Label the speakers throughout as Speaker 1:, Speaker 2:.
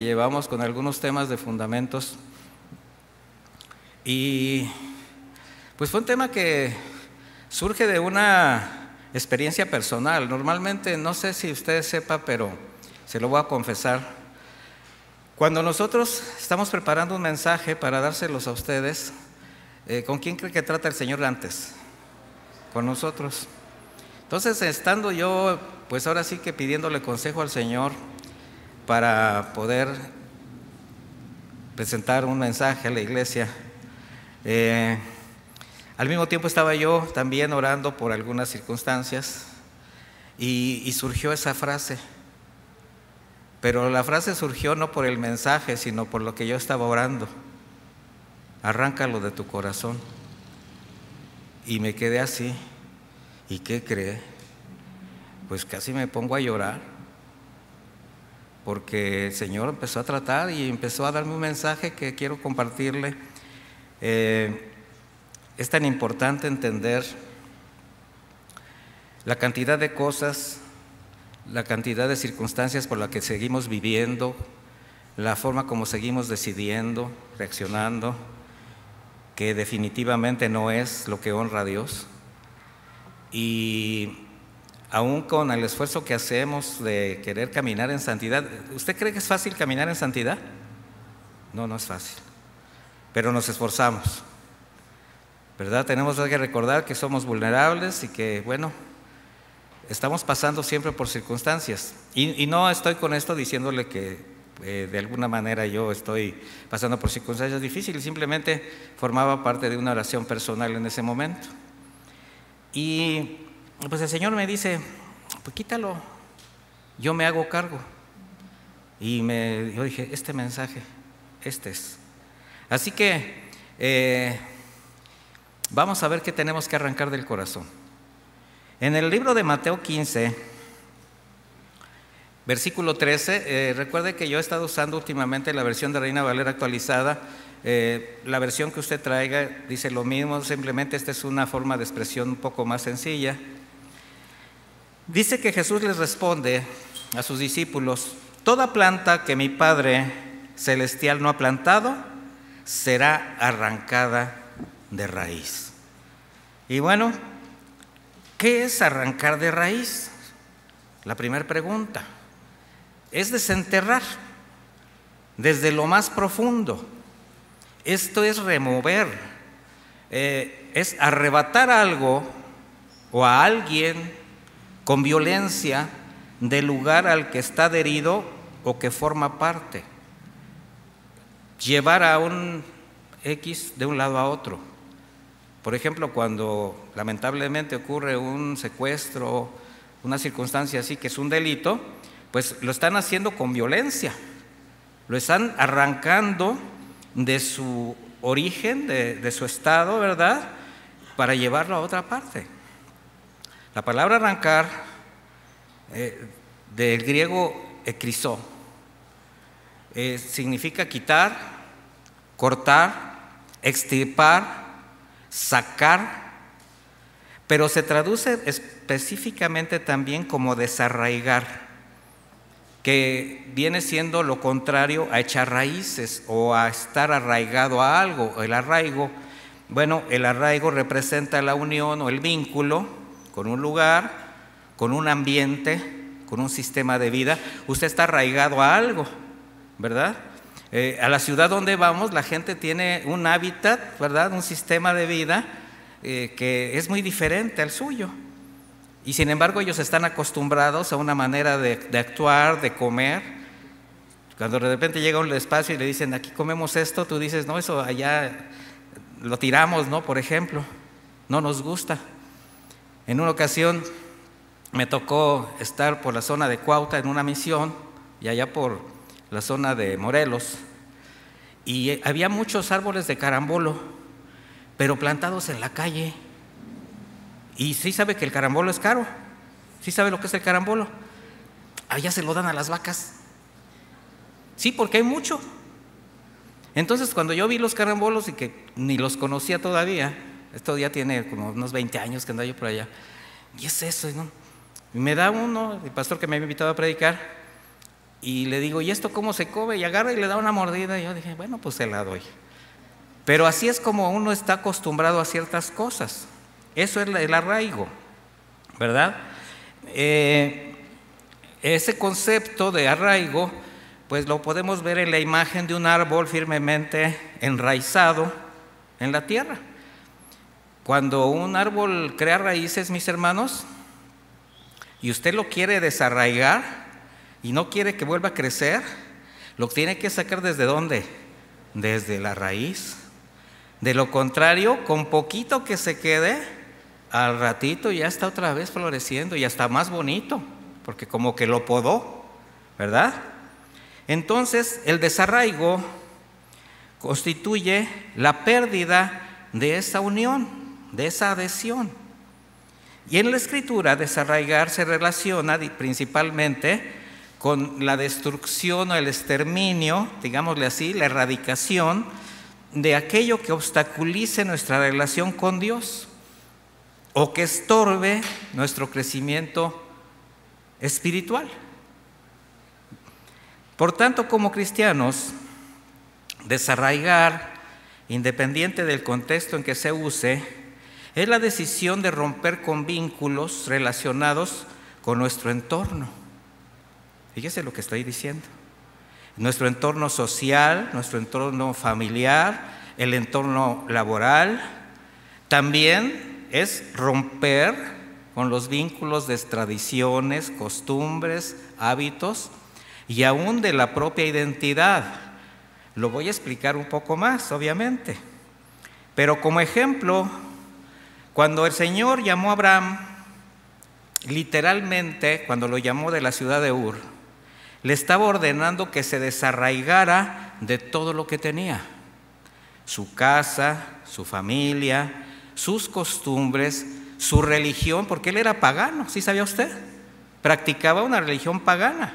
Speaker 1: Llevamos con algunos temas de fundamentos y pues fue un tema que surge de una experiencia personal. Normalmente, no sé si usted sepa, pero se lo voy a confesar. Cuando nosotros estamos preparando un mensaje para dárselos a ustedes, ¿con quién cree que trata el Señor antes? Con nosotros. Entonces, estando yo, pues ahora sí que pidiéndole consejo al Señor para poder presentar un mensaje a la iglesia, al mismo tiempo estaba yo también orando por algunas circunstancias y surgió esa frase, pero la frase surgió no por el mensaje, sino por lo que yo estaba orando: arráncalo de tu corazón. Y me quedé así. ¿Y qué cree? Pues casi me pongo a llorar, porque el Señor empezó a tratar y empezó a darme un mensaje que quiero compartirle. Es tan importante entender la cantidad de cosas, la cantidad de circunstancias por las que seguimos viviendo, la forma como seguimos decidiendo, reaccionando, que definitivamente no es lo que honra a Dios. Y aún con el esfuerzo que hacemos de querer caminar en santidad, ¿usted cree que es fácil caminar en santidad? No, no es fácil, pero nos esforzamos, ¿verdad? Tenemos que recordar que somos vulnerables y que, bueno, estamos pasando siempre por circunstancias. Y no estoy con esto diciéndole que de alguna manera yo estoy pasando por circunstancias difíciles, simplemente formaba parte de una oración personal en ese momento. Y pues el Señor me dice: pues quítalo, yo me hago cargo. Y yo dije: este mensaje, este es. Así que vamos a ver qué tenemos que arrancar del corazón. En el libro de Mateo 15, versículo 13, recuerde que yo he estado usando últimamente la versión de Reina Valera actualizada. La versión que usted traiga dice lo mismo, simplemente esta es una forma de expresión un poco más sencilla. Dice que Jesús les responde a sus discípulos: toda planta que mi Padre Celestial no ha plantado será arrancada de raíz. Y bueno, ¿qué es arrancar de raíz? La primera pregunta es desenterrar desde lo más profundo. Esto es remover, es arrebatar algo o a alguien con violencia del lugar al que está adherido o que forma parte. Llevar a un X de un lado a otro. Por ejemplo, cuando lamentablemente ocurre un secuestro, una circunstancia así que es un delito, pues lo están haciendo con violencia, lo están arrancando de su origen, de su estado, ¿verdad?, para llevarlo a otra parte. La palabra arrancar, del griego ekrizó, significa quitar, cortar, extirpar, sacar, pero se traduce específicamente también como desarraigar, que viene siendo lo contrario a echar raíces o a estar arraigado a algo. El arraigo, bueno, el arraigo representa la unión o el vínculo con un lugar, con un ambiente, con un sistema de vida. Usted está arraigado a algo, ¿verdad? A la ciudad donde vamos, la gente tiene un hábitat, ¿verdad?, un sistema de vida que es muy diferente al suyo. Y sin embargo ellos están acostumbrados a una manera de actuar, de comer. Cuando de repente llega un espacio y le dicen: aquí comemos esto, tú dices: no, eso allá lo tiramos, ¿no? Por ejemplo, no nos gusta. En una ocasión me tocó estar por la zona de Cuautla en una misión y allá por la zona de Morelos, y había muchos árboles de carambolo, pero plantados en la calle. Y sí sabe que el carambolo es caro, sí sabe lo que es el carambolo. Allá se lo dan a las vacas. Sí, porque hay mucho. Entonces, cuando yo vi los carambolos y que ni los conocía todavía, esto ya tiene como unos 20 años que andaba yo por allá, y es eso, ¿no? Y me da uno, el pastor que me había invitado a predicar, Y le digo, ¿y esto cómo se come? Y agarra y le da una mordida. Y yo dije, bueno, pues se la doy. Pero así es como uno está acostumbrado a ciertas cosas. Eso es el arraigo, ¿verdad? Ese concepto de arraigo, pues lo podemos ver en la imagen de un árbol firmemente enraizado en la tierra. Cuando un árbol crea raíces, mis hermanos, y usted lo quiere desarraigar y no quiere que vuelva a crecer, lo tiene que sacar ¿desde dónde? Desde la raíz. De lo contrario, con poquito que se quede, al ratito ya está otra vez floreciendo y hasta más bonito, porque como que lo podó, ¿verdad? Entonces, el desarraigo constituye la pérdida de esa unión, de esa adhesión. Y en la Escritura, desarraigar se relaciona principalmente con la destrucción o el exterminio, digámosle así, la erradicación de aquello que obstaculice nuestra relación con Dios o que estorbe nuestro crecimiento espiritual. Por tanto, como cristianos, desarraigar, independiente del contexto en que se use, es la decisión de romper con vínculos relacionados con nuestro entorno. Fíjese lo que estoy diciendo. Nuestro entorno social, nuestro entorno familiar, el entorno laboral, también es romper con los vínculos de tradiciones, costumbres, hábitos y aún de la propia identidad. Lo voy a explicar un poco más, obviamente. Pero como ejemplo, cuando el Señor llamó a Abraham, literalmente, cuando lo llamó de la ciudad de Ur, le estaba ordenando que se desarraigara de todo lo que tenía. Su casa, su familia, sus costumbres, su religión, porque él era pagano, ¿sí sabía usted? Practicaba una religión pagana.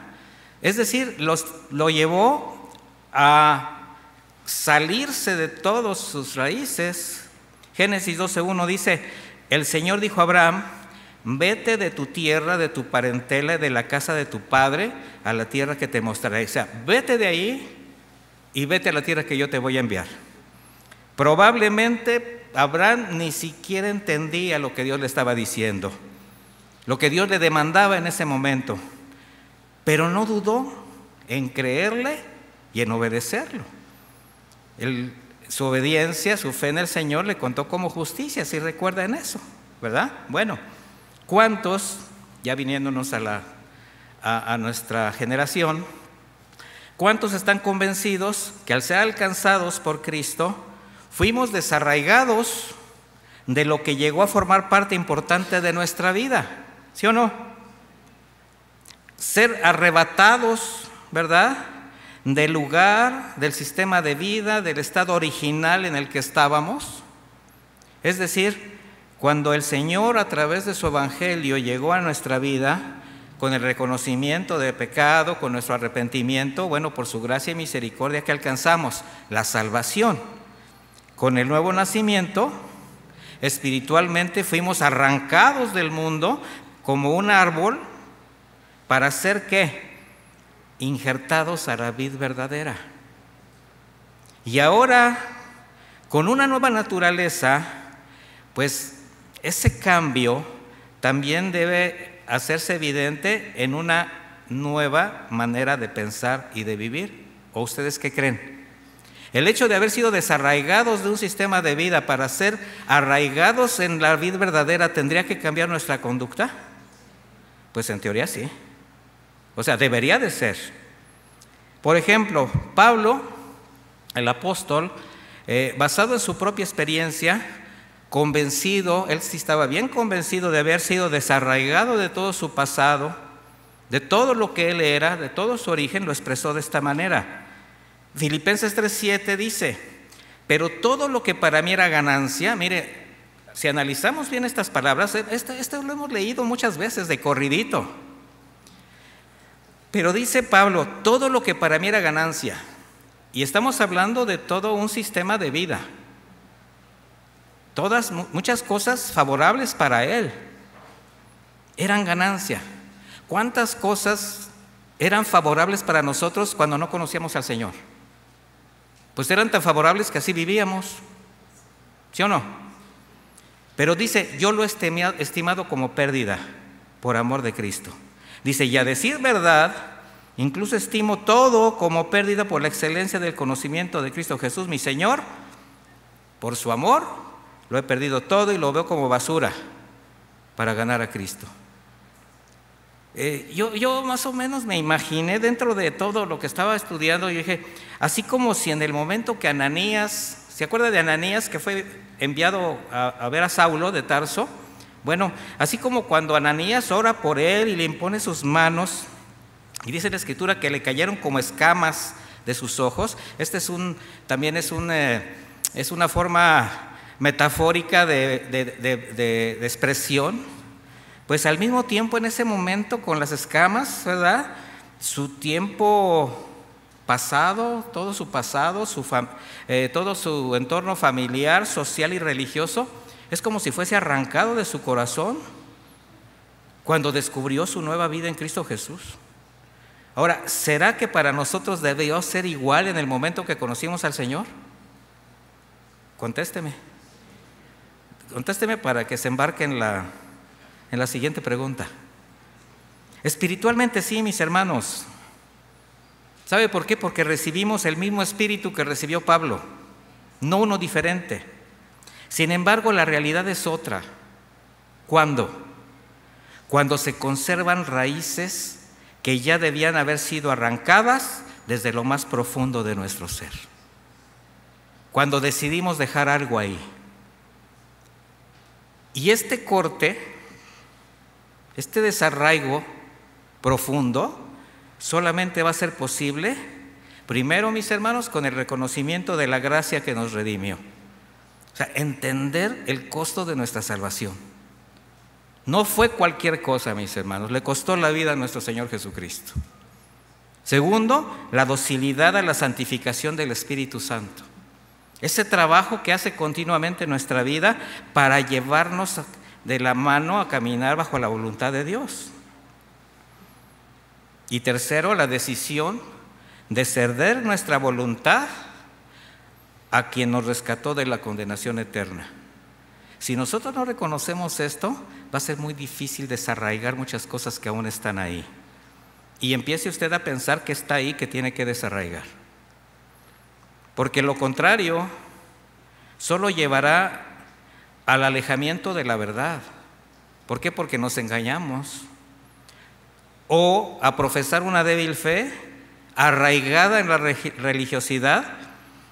Speaker 1: Es decir, lo llevó a salirse de todas sus raíces. Génesis 12:1 dice, el Señor dijo a Abraham, vete de tu tierra, de tu parentela, de la casa de tu padre, a la tierra que te mostraré. O sea, vete de ahí y vete a la tierra que yo te voy a enviar. Probablemente Abraham ni siquiera entendía lo que Dios le estaba diciendo, lo que Dios le demandaba en ese momento, pero no dudó en creerle y en obedecerlo. Su obediencia, su fe en el Señor le contó como justicia, si recuerdan eso, ¿verdad? Bueno, ¿cuántos, ya viniéndonos a nuestra generación, cuántos están convencidos que al ser alcanzados por Cristo, fuimos desarraigados de lo que llegó a formar parte importante de nuestra vida? ¿Sí o no? Ser arrebatados, ¿verdad?, del lugar, del sistema de vida, del estado original en el que estábamos. Es decir, cuando el Señor a través de su evangelio llegó a nuestra vida, con el reconocimiento de pecado, con nuestro arrepentimiento, bueno, por su gracia y misericordia que alcanzamos la salvación. Con el nuevo nacimiento, espiritualmente fuimos arrancados del mundo como un árbol para ser ¿qué? Injertados a la vid verdadera. Y ahora, con una nueva naturaleza, pues ese cambio también debe hacerse evidente en una nueva manera de pensar y de vivir. ¿O ustedes qué creen? El hecho de haber sido desarraigados de un sistema de vida para ser arraigados en la vid verdadera, ¿tendría que cambiar nuestra conducta? Pues en teoría sí. O sea, debería de ser. Por ejemplo, Pablo, el apóstol, basado en su propia experiencia, convencido, él sí estaba bien convencido de haber sido desarraigado de todo su pasado, de todo lo que él era, de todo su origen, lo expresó de esta manera. Filipenses 3:7 dice, pero todo lo que para mí era ganancia, mire, si analizamos bien estas palabras, esto lo hemos leído muchas veces de corridito. Pero dice Pablo, todo lo que para mí era ganancia, y estamos hablando de todo un sistema de vida, muchas cosas favorables para él, eran ganancia. ¿Cuántas cosas eran favorables para nosotros cuando no conocíamos al Señor. Pues eran tan favorables que así vivíamos, ¿sí o no? Pero dice, yo lo he estimado como pérdida por amor de Cristo. Dice, y a decir verdad, incluso estimo todo como pérdida por la excelencia del conocimiento de Cristo Jesús, mi Señor. Por su amor, lo he perdido todo y lo veo como basura para ganar a Cristo. Yo más o menos me imaginé dentro de todo lo que estaba estudiando, y dije, así como si en el momento que Ananías, ¿se acuerda de Ananías que fue enviado a ver a Saulo de Tarso? Bueno, así como cuando Ananías ora por él y le impone sus manos, y dice la Escritura que le cayeron como escamas de sus ojos. También es una forma metafórica de expresión. Pues al mismo tiempo, en ese momento, con las escamas, ¿verdad? Su tiempo pasado, todo su pasado, todo su entorno familiar, social y religioso, es como si fuese arrancado de su corazón cuando descubrió su nueva vida en Cristo Jesús. Ahora, ¿será que para nosotros debió ser igual en el momento que conocimos al Señor? Contésteme. Contésteme para que se embarque en la siguiente pregunta. Espiritualmente sí, mis hermanos. ¿Sabe por qué? Porque recibimos el mismo espíritu que recibió Pablo, no uno diferente. Sin embargo, la realidad es otra. ¿Cuándo? Cuando se conservan raíces que ya debían haber sido arrancadas desde lo más profundo de nuestro ser. Cuando decidimos dejar algo ahí. Y este corte, este desarraigo profundo, solamente va a ser posible, primero, mis hermanos, con el reconocimiento de la gracia que nos redimió. O sea, entender el costo de nuestra salvación. No fue cualquier cosa, mis hermanos, le costó la vida a nuestro Señor Jesucristo. Segundo, la docilidad a la santificación del Espíritu Santo. Ese trabajo que hace continuamente en nuestra vida para llevarnos de la mano a caminar bajo la voluntad de Dios. Y tercero, la decisión de ceder nuestra voluntad a quien nos rescató de la condenación eterna. Si nosotros no reconocemos esto, va a ser muy difícil desarraigar muchas cosas que aún están ahí. Y empiece usted a pensar que está ahí, que tiene que desarraigar. Porque lo contrario solo llevará al alejamiento de la verdad. ¿Por qué? Porque nos engañamos. O a profesar una débil fe arraigada en la religiosidad,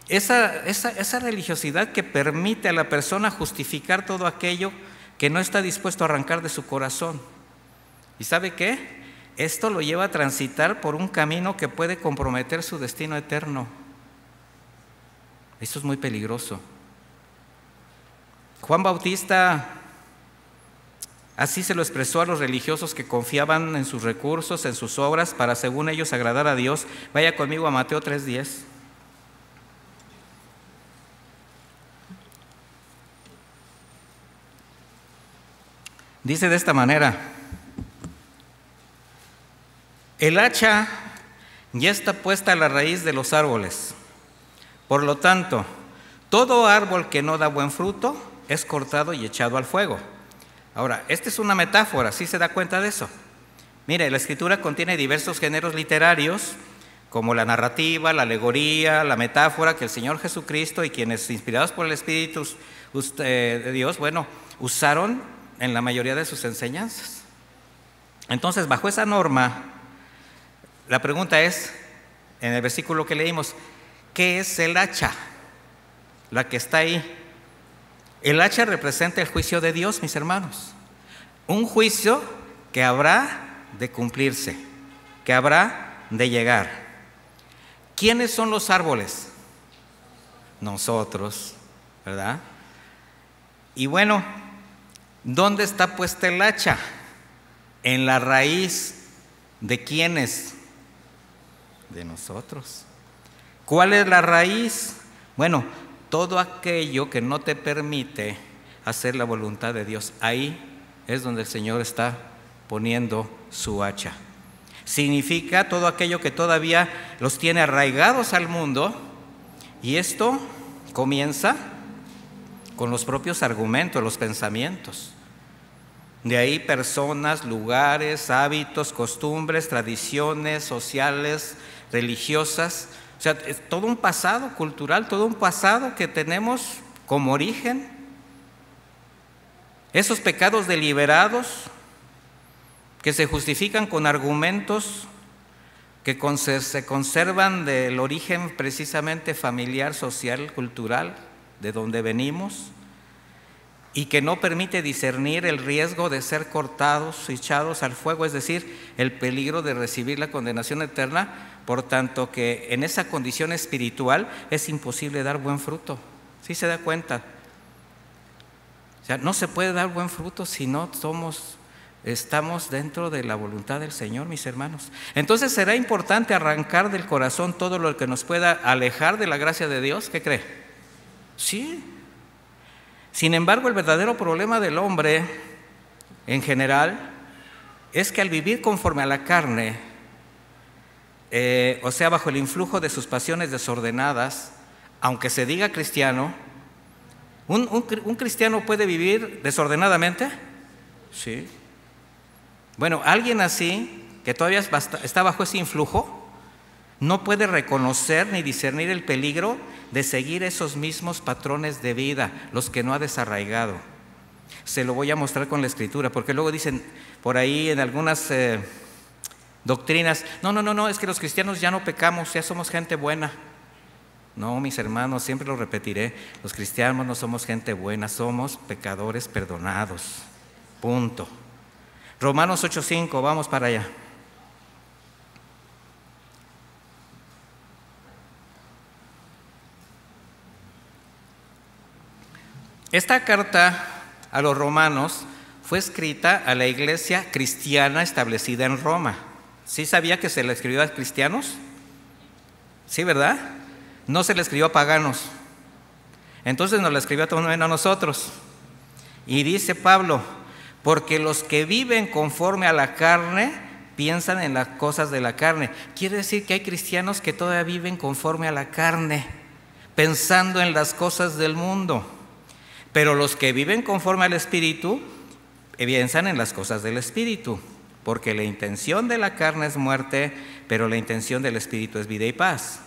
Speaker 1: esa religiosidad que permite a la persona justificar todo aquello que no está dispuesto a arrancar de su corazón. ¿Y sabe qué? Esto lo lleva a transitar por un camino que puede comprometer su destino eterno. Esto es muy peligroso. Juan Bautista así se lo expresó a los religiosos que confiaban en sus recursos, en sus obras, para según ellos agradar a Dios. Vaya conmigo a Mateo 3:10. Dice de esta manera: el hacha ya está puesta a la raíz de los árboles. Por lo tanto, todo árbol que no da buen fruto es cortado y echado al fuego. Ahora, esta es una metáfora, ¿sí se da cuenta de eso? Mire, la Escritura contiene diversos géneros literarios, como la narrativa, la alegoría, la metáfora, que el Señor Jesucristo y quienes, inspirados por el Espíritu de Dios, usaron en la mayoría de sus enseñanzas. Entonces, bajo esa norma, la pregunta es, en el versículo que leímos, ¿qué es el hacha? La que está ahí. El hacha representa el juicio de Dios, mis hermanos. Un juicio que habrá de cumplirse, que habrá de llegar. ¿Quiénes son los árboles? Nosotros, ¿verdad? Y bueno, ¿dónde está puesta el hacha? En la raíz de ¿quiénes? De nosotros. ¿Cuál es la raíz? Bueno, todo aquello que no te permite hacer la voluntad de Dios, ahí es donde el Señor está poniendo su hacha. significa todo aquello que todavía los tiene arraigados al mundo, y esto comienza con los propios argumentos, los pensamientos. De ahí personas, lugares, hábitos, costumbres, tradiciones sociales, religiosas. O sea, es todo un pasado cultural, todo un pasado que tenemos como origen. Esos pecados deliberados que se justifican con argumentos que se conservan del origen precisamente familiar, social, cultural, de donde venimos, y que no permite discernir el riesgo de ser cortados, echados al fuego, es decir, el peligro de recibir la condenación eterna, por tanto que en esa condición espiritual es imposible dar buen fruto. ¿Sí se da cuenta? O sea, no se puede dar buen fruto si no estamos dentro de la voluntad del Señor, mis hermanos. Entonces será importante arrancar del corazón todo lo que nos pueda alejar de la gracia de Dios. ¿Qué cree? Sí. Sin embargo, el verdadero problema del hombre en general es que al vivir conforme a la carne, o sea, bajo el influjo de sus pasiones desordenadas, aunque se diga cristiano, ¿un cristiano puede vivir desordenadamente? Sí. Bueno, alguien así, que todavía está bajo ese influjo, no puede reconocer ni discernir el peligro de seguir esos mismos patrones de vida, los que no ha desarraigado. Se lo voy a mostrar con la Escritura, porque luego dicen por ahí en algunas doctrinas, no, es que los cristianos ya no pecamos, ya somos gente buena. No, mis hermanos, siempre lo repetiré, los cristianos no somos gente buena, somos pecadores perdonados. Punto. Romanos 8:5, vamos para allá. Esta carta a los romanos fue escrita a la iglesia cristiana establecida en Roma. ¿Sí sabía que se le escribió a cristianos? Sí, ¿verdad? No se le escribió a paganos. Entonces nos la escribió también a nosotros. Y dice Pablo, porque los que viven conforme a la carne piensan en las cosas de la carne. Quiere decir que hay cristianos que todavía viven conforme a la carne, pensando en las cosas del mundo. Pero los que viven conforme al Espíritu piensan en las cosas del Espíritu, porque la intención de la carne es muerte, pero la intención del Espíritu es vida y paz.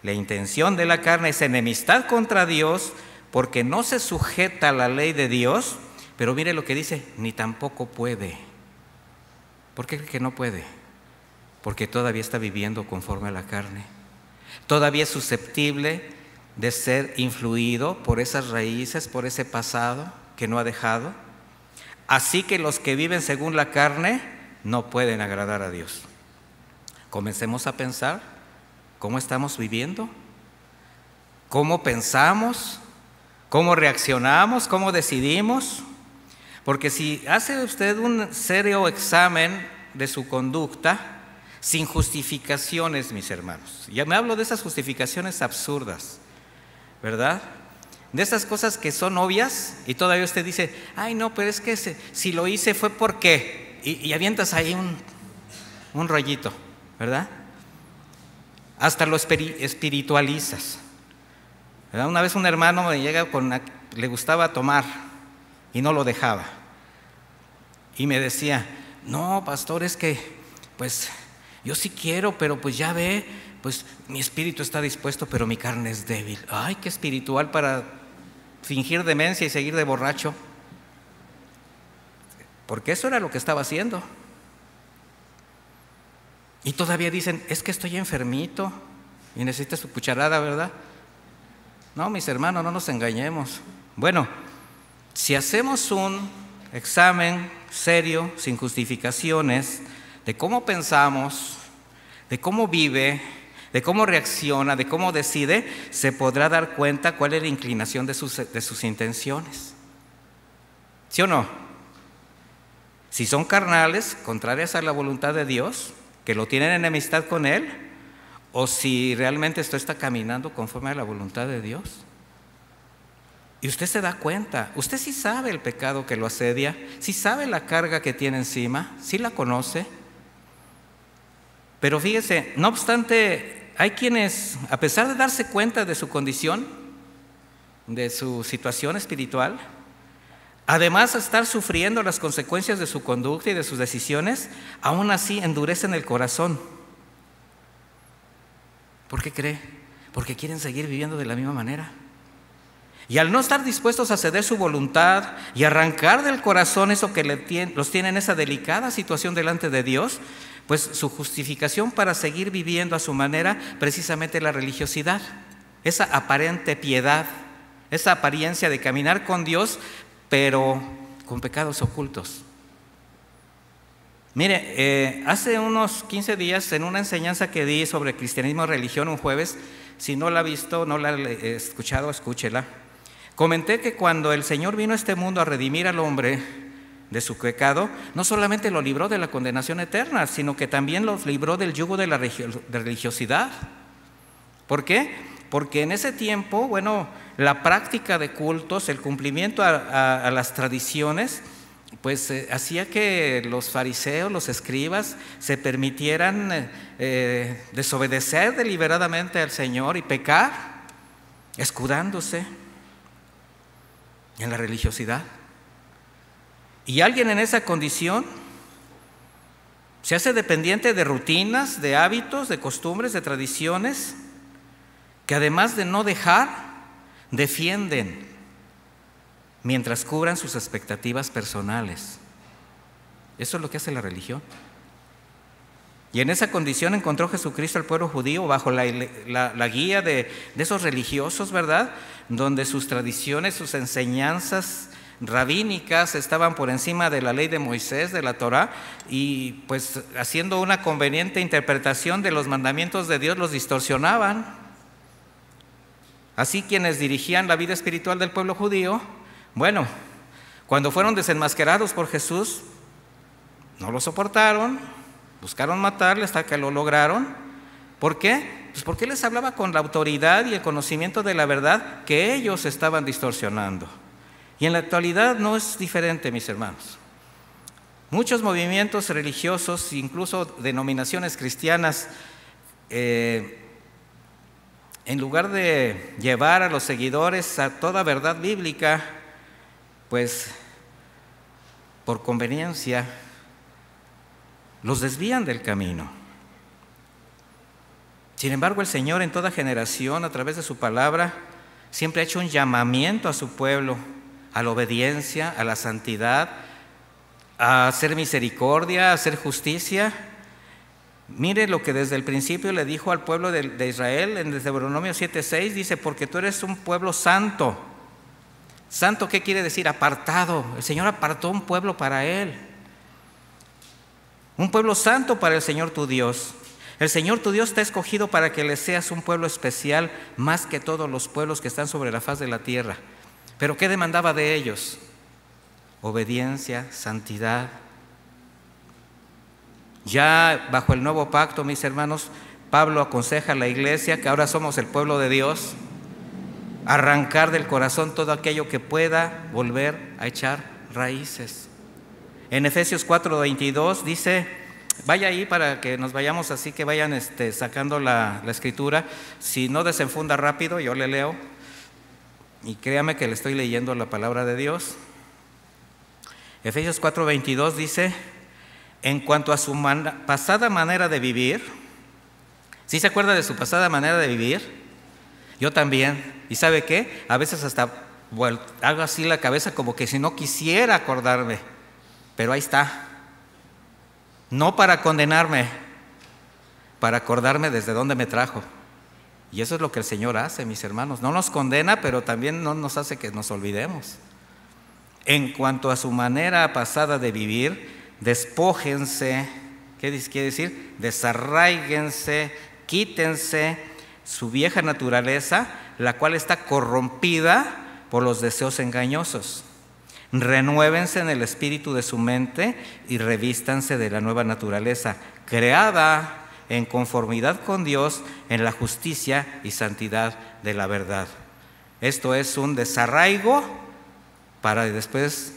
Speaker 1: La intención de la carne es enemistad contra Dios, porque no se sujeta a la ley de Dios, pero mire lo que dice, ni tampoco puede. ¿Por qué cree que no puede? Porque todavía está viviendo conforme a la carne. Todavía es susceptible de ser influido por esas raíces, por ese pasado que no ha dejado. Así que los que viven según la carne no pueden agradar a Dios. Comencemos a pensar cómo estamos viviendo, cómo pensamos, cómo reaccionamos, cómo decidimos. Porque si hace usted un serio examen de su conducta, sin justificaciones, mis hermanos, ya me hablo de esas justificaciones absurdas, ¿verdad? De esas cosas que son obvias y todavía usted dice, ay no, pero es que si lo hice fue porque, y avientas ahí un rollito, ¿verdad? Hasta lo espiritualizas, ¿verdad? Una vez un hermano me llega le gustaba tomar y no lo dejaba. Y me decía, no, pastor, es que pues yo sí quiero, pero pues ya ve, pues mi espíritu está dispuesto, pero mi carne es débil. Ay, qué espiritual para fingir demencia y seguir de borracho. Porque eso era lo que estaba haciendo. Y todavía dicen, es que estoy enfermito y necesita su cucharada, ¿verdad? No, mis hermanos, no nos engañemos. Bueno, si hacemos un examen serio, sin justificaciones, de cómo pensamos, de cómo vive, de cómo reacciona, de cómo decide, se podrá dar cuenta cuál es la inclinación de sus intenciones. ¿Sí o no? Si son carnales, contrarias a la voluntad de Dios, que lo tienen enemistad con Él, o si realmente esto está caminando conforme a la voluntad de Dios. Y usted se da cuenta, usted sí sabe el pecado que lo asedia, sí sabe la carga que tiene encima, sí la conoce. Pero fíjese, no obstante, hay quienes, a pesar de darse cuenta de su condición, de su situación espiritual, además de estar sufriendo las consecuencias de su conducta y de sus decisiones, aún así endurecen el corazón. ¿Por qué cree? Porque quieren seguir viviendo de la misma manera. Y al no estar dispuestos a ceder su voluntad y arrancar del corazón eso que los tiene en esa delicada situación delante de Dios, pues su justificación para seguir viviendo a su manera, precisamente la religiosidad, esa aparente piedad, esa apariencia de caminar con Dios, pero con pecados ocultos. Mire, hace unos 15 días, en una enseñanza que di sobre cristianismo y religión un jueves, si no la ha visto, no la ha escuchado, escúchela. Comenté que cuando el Señor vino a este mundo a redimir al hombre de su pecado, no solamente lo libró de la condenación eterna, sino que también los libró del yugo de la religiosidad. ¿Por qué? Porque en ese tiempo, la práctica de cultos, el cumplimiento a las tradiciones, pues hacía que los fariseos, los escribas, se permitieran desobedecer deliberadamente al Señor y pecar, escudándose en la religiosidad. Y alguien en esa condición se hace dependiente de rutinas, de hábitos, de costumbres, de tradiciones, que además de no dejar, defienden mientras cubran sus expectativas personales. Eso es lo que hace la religión. Y en esa condición encontró Jesucristo al pueblo judío bajo la guía de esos religiosos, ¿verdad? Donde sus tradiciones, sus enseñanzas rabínicas estaban por encima de la ley de Moisés, de la Torá, y pues haciendo una conveniente interpretación de los mandamientos de Dios los distorsionaban. Así quienes dirigían la vida espiritual del pueblo judío, cuando fueron desenmascarados por Jesús, no lo soportaron, buscaron matarle hasta que lo lograron. ¿Por qué? Pues porque les hablaba con la autoridad y el conocimiento de la verdad que ellos estaban distorsionando. Y en la actualidad no es diferente, mis hermanos. Muchos movimientos religiosos, incluso denominaciones cristianas, en lugar de llevar a los seguidores a toda verdad bíblica, pues por conveniencia los desvían del camino. Sin embargo, el Señor en toda generación, a través de su palabra, siempre ha hecho un llamamiento a su pueblo a la obediencia, a la santidad, a hacer misericordia, a hacer justicia. Mire lo que desde el principio le dijo al pueblo de Israel en Deuteronomio 7:6, dice: porque tú eres un pueblo santo. ¿Santo qué quiere decir? Apartado. El Señor apartó un pueblo para Él. Un pueblo santo para el Señor tu Dios. El Señor tu Dios te ha escogido para que le seas un pueblo especial más que todos los pueblos que están sobre la faz de la tierra. ¿Pero qué demandaba de ellos? Obediencia, santidad. Ya bajo el nuevo pacto, mis hermanos, Pablo aconseja a la iglesia que ahora somos el pueblo de Dios, arrancar del corazón todo aquello que pueda volver a echar raíces. En Efesios 4:22 dice, vaya ahí para que nos vayamos así, que vayan sacando la escritura. Si no desenfunda rápido, yo le leo. Y créame que le estoy leyendo la palabra de Dios. Efesios 4:22 dice: en cuanto a su pasada manera de vivir. ¿Sí se acuerda de su pasada manera de vivir? Yo también. ¿Y sabe qué? A veces hasta hago así la cabeza como que si no quisiera acordarme. Pero ahí está. No para condenarme, para acordarme desde dónde me trajo. Y eso es lo que el Señor hace, mis hermanos. No nos condena, pero también no nos hace que nos olvidemos. En cuanto a su manera pasada de vivir, despójense. ¿Qué quiere decir? Desarráiguense, quítense su vieja naturaleza, la cual está corrompida por los deseos engañosos. Renuévense en el espíritu de su mente y revístanse de la nueva naturaleza, creada en conformidad con Dios, en la justicia y santidad de la verdad. Esto es un desarraigo para después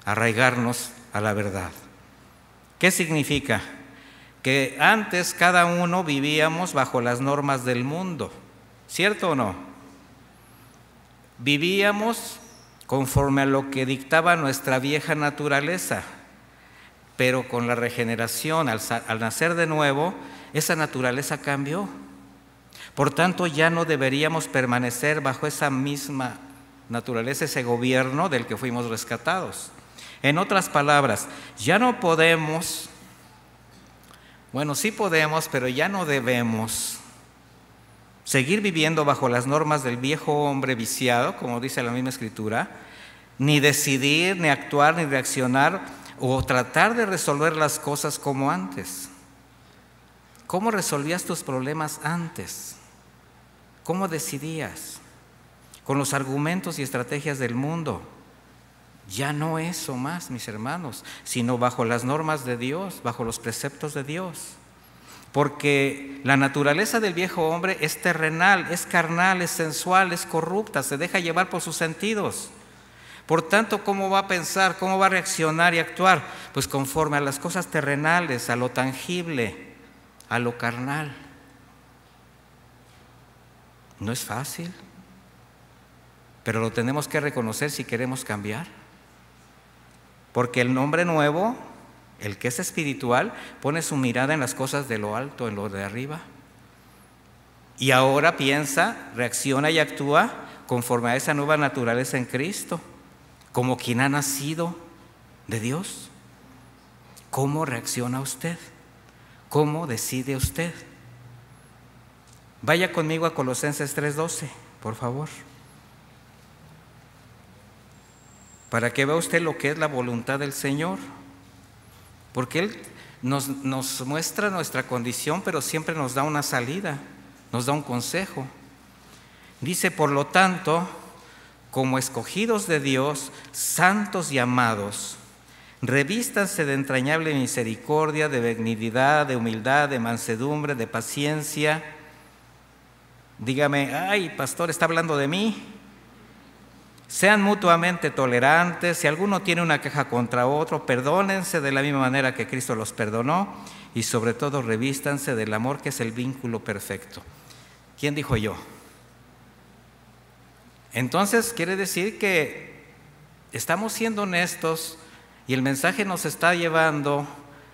Speaker 1: arraigarnos a la verdad. ¿Qué significa? que antes cada uno vivíamos bajo las normas del mundo, ¿cierto o no? Vivíamos conforme a lo que dictaba nuestra vieja naturaleza, pero con la regeneración, al nacer de nuevo, esa naturaleza cambió. Por tanto, ya no deberíamos permanecer bajo esa misma naturaleza, ese gobierno del que fuimos rescatados. En otras palabras, ya no podemos, bueno, sí podemos, pero ya no debemos seguir viviendo bajo las normas del viejo hombre viciado, como dice la misma Escritura, ni decidir, ni actuar, ni reaccionar o tratar de resolver las cosas como antes. ¿Cómo resolvías tus problemas antes? ¿Cómo decidías? Con los argumentos y estrategias del mundo. Ya no eso más, mis hermanos, sino bajo las normas de Dios, bajo los preceptos de Dios. Porque la naturaleza del viejo hombre es terrenal, es carnal, es sensual, es corrupta, se deja llevar por sus sentidos. Por tanto, ¿cómo va a pensar, cómo va a reaccionar y actuar? Pues conforme a las cosas terrenales, a lo tangible, a lo carnal. No es fácil, pero lo tenemos que reconocer si queremos cambiar. Porque el hombre nuevo, el que es espiritual, pone su mirada en las cosas de lo alto, en lo de arriba. Y ahora piensa, reacciona y actúa conforme a esa nueva naturaleza en Cristo, como quien ha nacido de Dios. ¿Cómo reacciona usted? ¿Cómo decide usted? Vaya conmigo a Colosenses 3:12, por favor. Para que vea usted lo que es la voluntad del Señor. Porque Él nos muestra nuestra condición, pero siempre nos da una salida, nos da un consejo. Dice, por lo tanto, como escogidos de Dios, santos y amados, revístanse de entrañable misericordia, de benignidad, de humildad, de mansedumbre, de paciencia. Dígame, ay, pastor, ¿está hablando de mí? Sean mutuamente tolerantes, si alguno tiene una queja contra otro, perdónense de la misma manera que Cristo los perdonó, y sobre todo revístanse del amor, que es el vínculo perfecto. ¿Quién dijo yo? Entonces quiere decir que estamos siendo honestos y el mensaje nos está llevando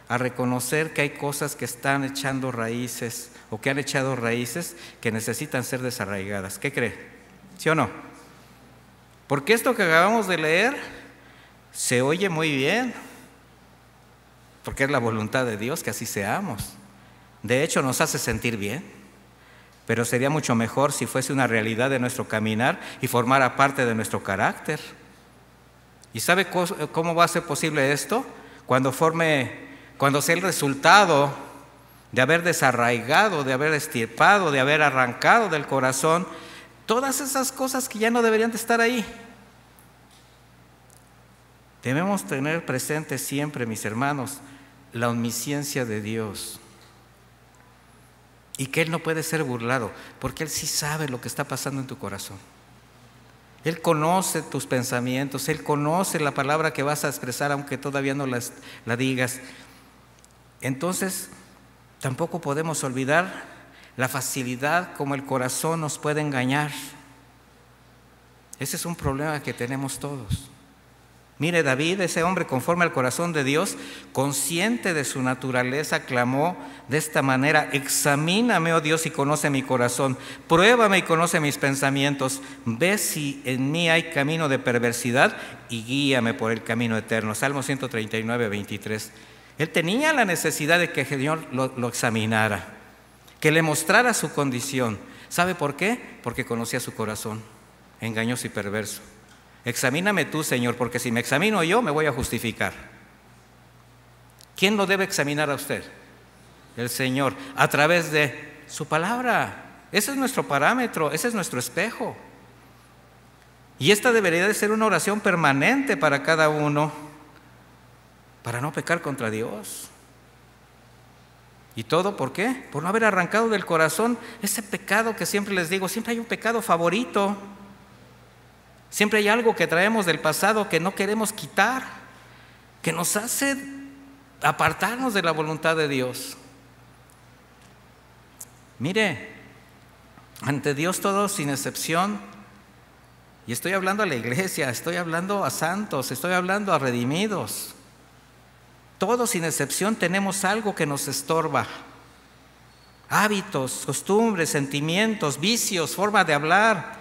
Speaker 1: a reconocer que hay cosas que están echando raíces o que han echado raíces que necesitan ser desarraigadas. ¿Qué cree? ¿Sí o no? Porque esto que acabamos de leer se oye muy bien, porque es la voluntad de Dios que así seamos. De hecho, nos hace sentir bien, pero sería mucho mejor si fuese una realidad de nuestro caminar y formara parte de nuestro carácter. ¿Y sabe cómo va a ser posible esto? Cuando sea el resultado de haber desarraigado, de haber extirpado, de haber arrancado del corazón todas esas cosas que ya no deberían de estar ahí. Debemos tener presente siempre, mis hermanos, la omnisciencia de Dios y que Él no puede ser burlado, porque Él sí sabe lo que está pasando en tu corazón. Él conoce tus pensamientos, Él conoce la palabra que vas a expresar aunque todavía no la digas. Entonces, tampoco podemos olvidar la facilidad como el corazón nos puede engañar. Ese es un problema que tenemos todos. Mire, David, ese hombre conforme al corazón de Dios, consciente de su naturaleza, clamó de esta manera: examíname, oh Dios, y conoce mi corazón, pruébame y conoce mis pensamientos, ve si en mí hay camino de perversidad y guíame por el camino eterno. Salmo 139, 23. Él tenía la necesidad de que el Señor lo examinara, que le mostrara su condición. ¿Sabe por qué? Porque conocía su corazón, engañoso y perverso. Examíname tú, Señor, porque si me examino yo, me voy a justificar. ¿Quién lo debe examinar a usted? El Señor, a través de su palabra. Ese es nuestro parámetro, ese es nuestro espejo. Y esta debería de ser una oración permanente para cada uno, para no pecar contra Dios. ¿Y todo por qué? Por no haber arrancado del corazón ese pecado que siempre les digo, siempre hay un pecado favorito. Siempre hay algo que traemos del pasado que no queremos quitar, que nos hace apartarnos de la voluntad de Dios. Mire, ante Dios todos sin excepción, y estoy hablando a la iglesia, estoy hablando a santos, estoy hablando a redimidos, todos sin excepción tenemos algo que nos estorba. Hábitos, costumbres, sentimientos, vicios, forma de hablar,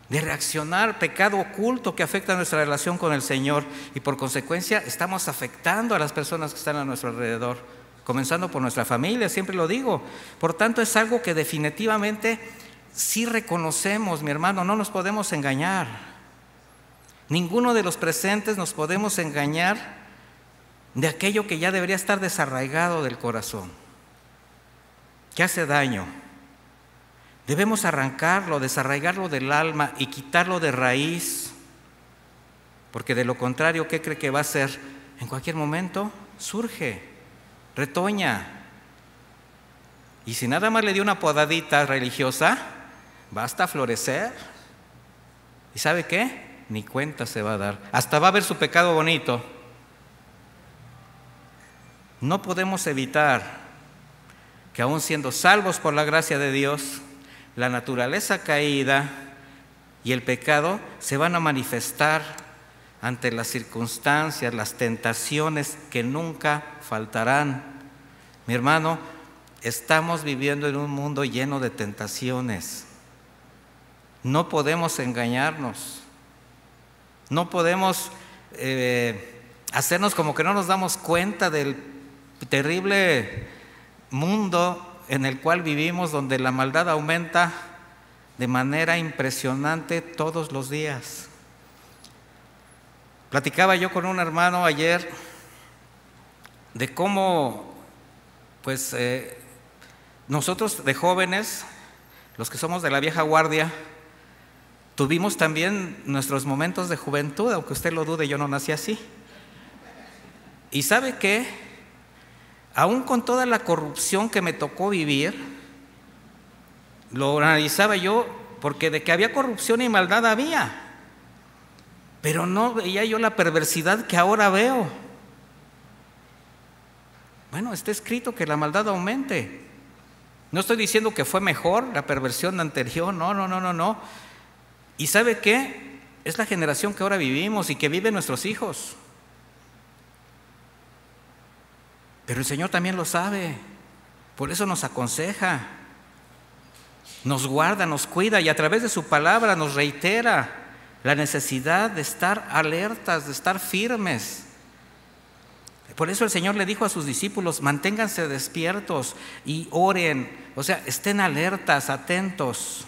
Speaker 1: de reaccionar, pecado oculto que afecta nuestra relación con el Señor, y por consecuencia estamos afectando a las personas que están a nuestro alrededor, comenzando por nuestra familia, siempre lo digo. Por tanto, es algo que definitivamente sí reconocemos, mi hermano, no nos podemos engañar. Ninguno de los presentes nos podemos engañar de aquello que ya debería estar desarraigado del corazón, que hace daño. Debemos arrancarlo, desarraigarlo del alma y quitarlo de raíz, porque de lo contrario, ¿qué cree que va a hacer? En cualquier momento surge, retoña. Y si nada más le dio una podadita religiosa, basta florecer. ¿Y sabe qué? Ni cuenta se va a dar. Hasta va a ver su pecado bonito. No podemos evitar que aún siendo salvos por la gracia de Dios, la naturaleza caída y el pecado se van a manifestar ante las circunstancias, las tentaciones que nunca faltarán. Mi hermano, estamos viviendo en un mundo lleno de tentaciones. No podemos engañarnos. No podemos hacernos como que no nos damos cuenta del terrible mundo en el cual vivimos, donde la maldad aumenta de manera impresionante todos los días. Platicaba yo con un hermano ayer de cómo, pues, nosotros de jóvenes, los que somos de la vieja guardia, tuvimos también nuestros momentos de juventud, aunque usted lo dude, yo no nací así. ¿Y sabe qué? Aún con toda la corrupción que me tocó vivir, lo analizaba yo, porque de que había corrupción y maldad había, pero no veía yo la perversidad que ahora veo. Bueno, está escrito que la maldad aumente. No estoy diciendo que fue mejor la perversión anterior, no. ¿Y sabe qué? Es la generación que ahora vivimos y que viven nuestros hijos. Pero el Señor también lo sabe, por eso nos aconseja, nos guarda, nos cuida, y a través de su palabra nos reitera la necesidad de estar alertas, de estar firmes. Por eso el Señor le dijo a sus discípulos: manténganse despiertos y oren, o sea, estén alertas, atentos.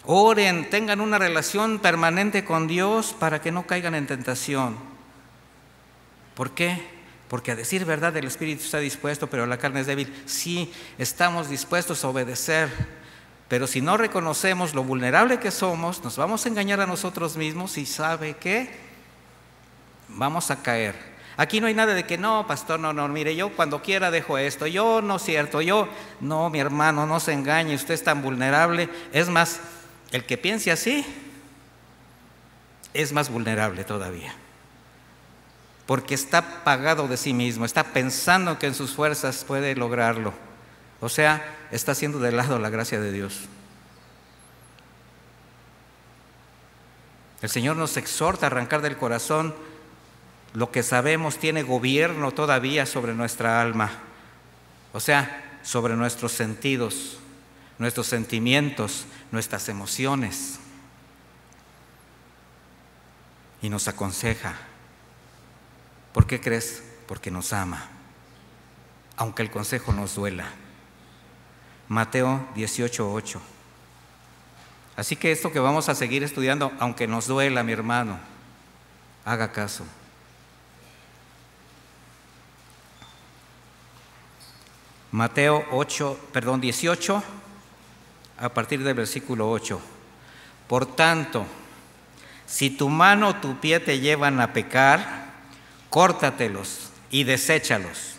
Speaker 1: Oren, tengan una relación permanente con Dios para que no caigan en tentación. ¿Por qué? Porque a decir verdad el espíritu está dispuesto, pero la carne es débil. Sí, estamos dispuestos a obedecer, pero si no reconocemos lo vulnerable que somos, nos vamos a engañar a nosotros mismos, y ¿sabe qué? Vamos a caer. Aquí no hay nada de que no, pastor, no, mire, yo cuando quiera dejo esto, yo no es cierto, no, mi hermano, no se engañe, usted es tan vulnerable. Es más, el que piense así es más vulnerable todavía, porque está pagado de sí mismo, está pensando que en sus fuerzas puede lograrlo. O sea, está haciendo de lado la gracia de Dios. El Señor nos exhorta a arrancar del corazón lo que sabemos tiene gobierno todavía sobre nuestra alma, o sea, sobre nuestros sentidos, nuestros sentimientos, nuestras emociones. Y nos aconseja. ¿Por qué crees? Porque nos ama, aunque el consejo nos duela. Mateo 18:8. Así que esto que vamos a seguir estudiando, aunque nos duela, mi hermano, haga caso. Mateo 18, a partir del versículo 8. Por tanto, si tu mano o tu pie te llevan a pecar, córtatelos y deséchalos.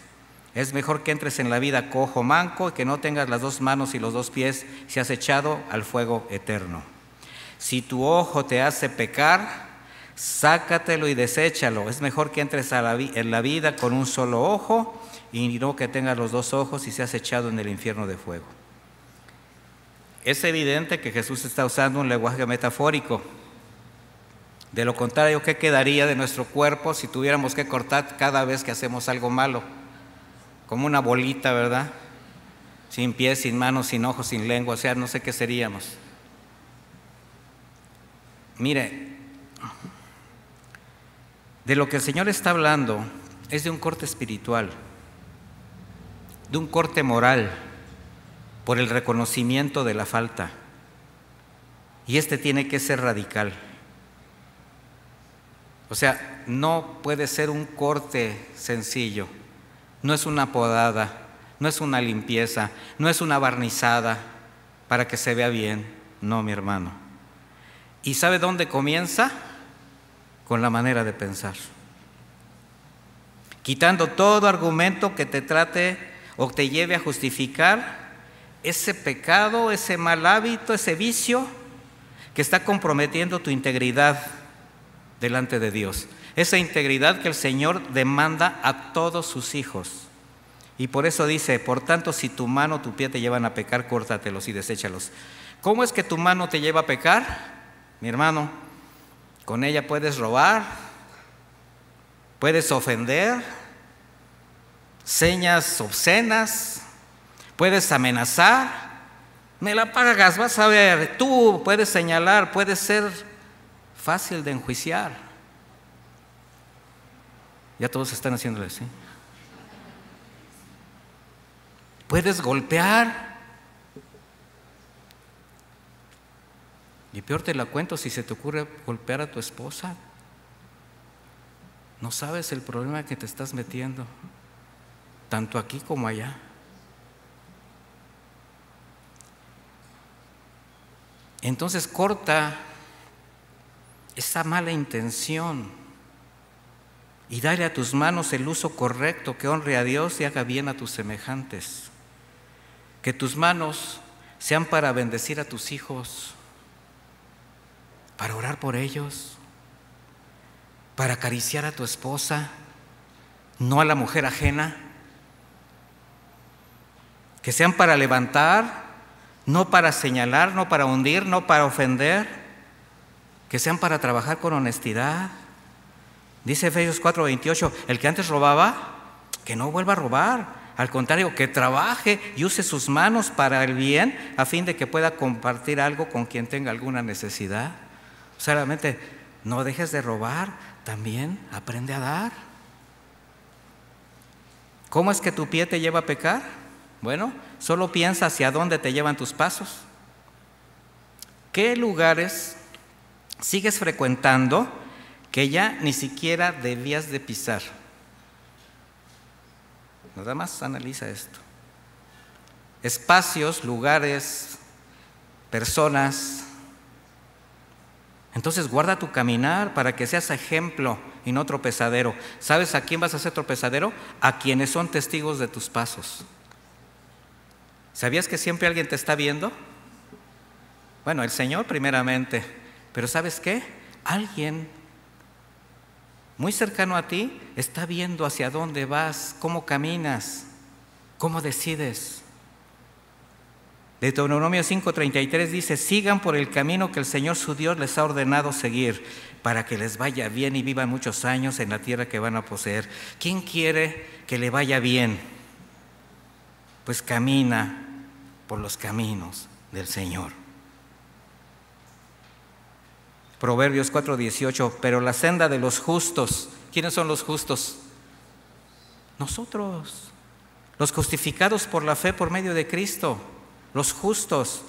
Speaker 1: Es mejor que entres en la vida cojo, manco, y que no tengas las dos manos y los dos pies, si has echado al fuego eterno. Si tu ojo te hace pecar, sácatelo y deséchalo. Es mejor que entres en la vida con un solo ojo y no que tengas los 2 ojos y seas echado en el infierno de fuego. Es evidente que Jesús está usando un lenguaje metafórico. De lo contrario, ¿qué quedaría de nuestro cuerpo si tuviéramos que cortar cada vez que hacemos algo malo? Como una bolita, ¿verdad? Sin pies, sin manos, sin ojos, sin lengua, o sea, no sé qué seríamos. Mire, de lo que el Señor está hablando es de un corte espiritual, de un corte moral, por el reconocimiento de la falta. Y este tiene que ser radical. O sea, no puede ser un corte sencillo, no es una podada, no es una limpieza, no es una barnizada para que se vea bien, no, mi hermano. ¿Y sabe dónde comienza? Con la manera de pensar. Quitando todo argumento que te trate o te lleve a justificar ese pecado, ese mal hábito, ese vicio que está comprometiendo tu integridad delante de Dios. Esa integridad que el Señor demanda a todos sus hijos. Y por eso dice, por tanto, si tu mano o tu pie te llevan a pecar, córtatelos y deséchalos. ¿Cómo es que tu mano te lleva a pecar? Mi hermano, con ella puedes robar, puedes ofender, señas obscenas, puedes amenazar, me la pagas, vas a ver, tú puedes señalar, puedes ser fácil de enjuiciar. Ya todos están haciéndole así. Puedes golpear. Y peor te la cuento si se te ocurre golpear a tu esposa. No sabes el problema que te estás metiendo, tanto aquí como allá. Entonces corta esa mala intención y dale a tus manos el uso correcto que honre a Dios y haga bien a tus semejantes. Que tus manos sean para bendecir a tus hijos, para orar por ellos, para acariciar a tu esposa, no a la mujer ajena. Que sean para levantar, no para señalar, no para hundir, no para ofender. Que sean para trabajar con honestidad. Dice Efesios 4:28, el que antes robaba, que no vuelva a robar. Al contrario, que trabaje y use sus manos para el bien, a fin de que pueda compartir algo con quien tenga alguna necesidad. Solamente no dejes de robar, también aprende a dar. ¿Cómo es que tu pie te lleva a pecar? Bueno, solo piensa hacia dónde te llevan tus pasos. ¿Qué lugares sigues frecuentando que ya ni siquiera debías de pisar? Nada más analiza esto. Espacios, lugares, personas. Entonces guarda tu caminar para que seas ejemplo y no tropezadero. ¿Sabes a quién vas a ser tropezadero? A quienes son testigos de tus pasos. ¿Sabías que siempre alguien te está viendo? Bueno, el Señor primeramente, pero ¿sabes qué? Alguien muy cercano a ti está viendo hacia dónde vas, cómo caminas, cómo decides. Deuteronomio 5:33 dice, sigan por el camino que el Señor su Dios les ha ordenado seguir, para que les vaya bien y vivan muchos años en la tierra que van a poseer. ¿Quién quiere que le vaya bien? Pues camina por los caminos del Señor. Proverbios 4:18, pero la senda de los justos, ¿quiénes son los justos? Nosotros, los justificados por la fe por medio de Cristo, los justos.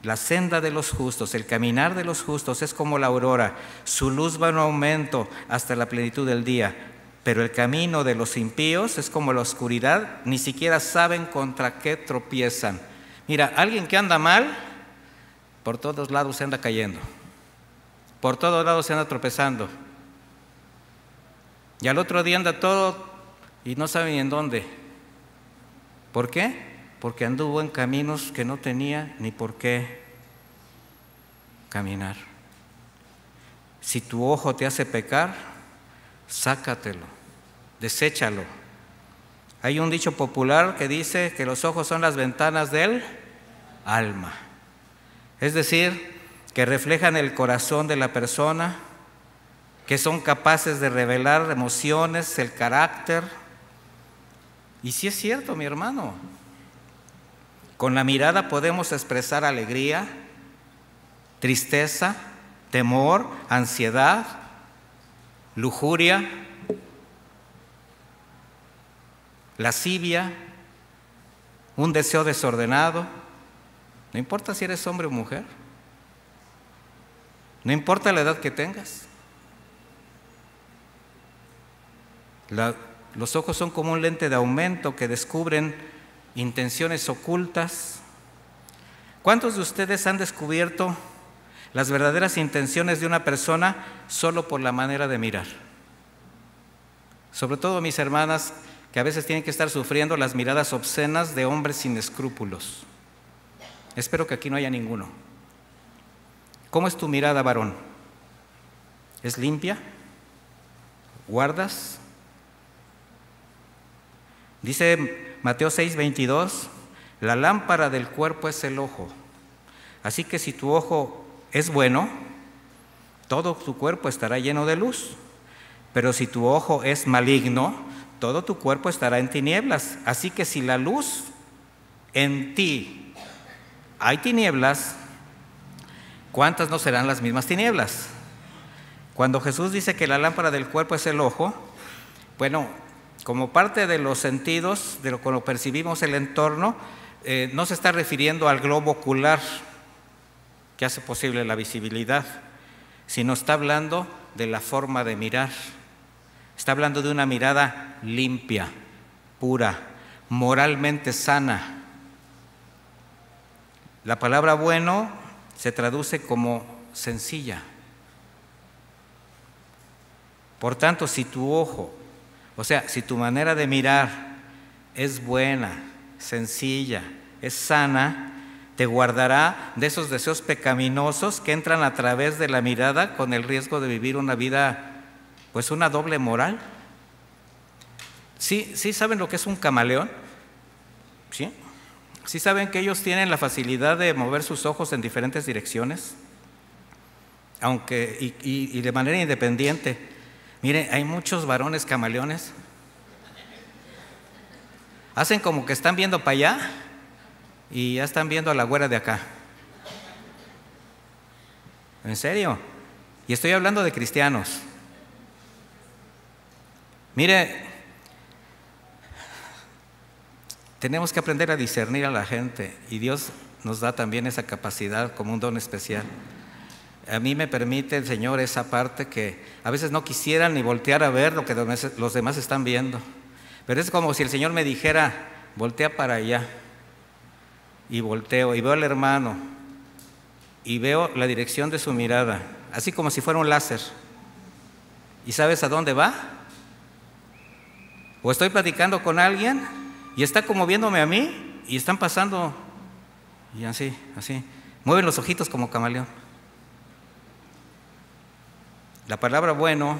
Speaker 1: La senda de los justos, el caminar de los justos es como la aurora, su luz va en aumento hasta la plenitud del día, pero el camino de los impíos es como la oscuridad, ni siquiera saben contra qué tropiezan. Mira, alguien que anda mal, por todos lados se anda cayendo. Por todos lados se anda tropezando. Y al otro día anda todo y no sabe ni en dónde. ¿Por qué? Porque anduvo en caminos que no tenía ni por qué caminar. Si tu ojo te hace pecar, sácatelo, deséchalo. Hay un dicho popular que dice que los ojos son las ventanas del alma. Es decir, que reflejan el corazón de la persona, que son capaces de revelar emociones, el carácter. Y sí es cierto, mi hermano. Con la mirada podemos expresar alegría, tristeza, temor, ansiedad, lujuria, lascivia, un deseo desordenado. No importa si eres hombre o mujer, no importa la edad que tengas. Los ojos son como un lente de aumento que descubren intenciones ocultas. ¿Cuántos de ustedes han descubierto las verdaderas intenciones de una persona solo por la manera de mirar? Sobre todo mis hermanas, que a veces tienen que estar sufriendo las miradas obscenas de hombres sin escrúpulos. Espero que aquí no haya ninguno. ¿Cómo es tu mirada, varón? ¿Es limpia? ¿Guardas? Dice Mateo 6:22, la lámpara del cuerpo es el ojo. Así que si tu ojo es bueno, todo tu cuerpo estará lleno de luz. Pero si tu ojo es maligno, todo tu cuerpo estará en tinieblas. Así que si la luz en ti hay tinieblas, ¿cuántas no serán las mismas tinieblas? Cuando Jesús dice que la lámpara del cuerpo es el ojo, bueno, como parte de los sentidos, de lo que percibimos el entorno, no se está refiriendo al globo ocular que hace posible la visibilidad, sino está hablando de la forma de mirar. Está hablando de una mirada limpia, pura, moralmente sana. La palabra bueno se traduce como sencilla. Por tanto, si tu ojo, o sea, si tu manera de mirar es buena, sencilla, es sana, te guardará de esos deseos pecaminosos que entran a través de la mirada con el riesgo de vivir una vida, pues una doble moral. ¿Sí saben lo que es un camaleón? ¿Sí? ¿Sí saben que ellos tienen la facilidad de mover sus ojos en diferentes direcciones? Aunque, y de manera independiente. Mire, hay muchos varones camaleones. Hacen como que están viendo para allá y ya están viendo a la güera de acá. ¿En serio? Y estoy hablando de cristianos. Mire, tenemos que aprender a discernir a la gente y Dios nos da también esa capacidad como un don especial. A mí me permite el Señor esa parte que a veces no quisiera ni voltear a ver lo que los demás están viendo. Pero es como si el Señor me dijera, voltea para allá. Y volteo y veo al hermano y veo la dirección de su mirada, así como si fuera un láser. ¿Y sabes a dónde va? O estoy platicando con alguien y está como viéndome a mí y están pasando y así, mueven los ojitos como camaleón. La palabra bueno,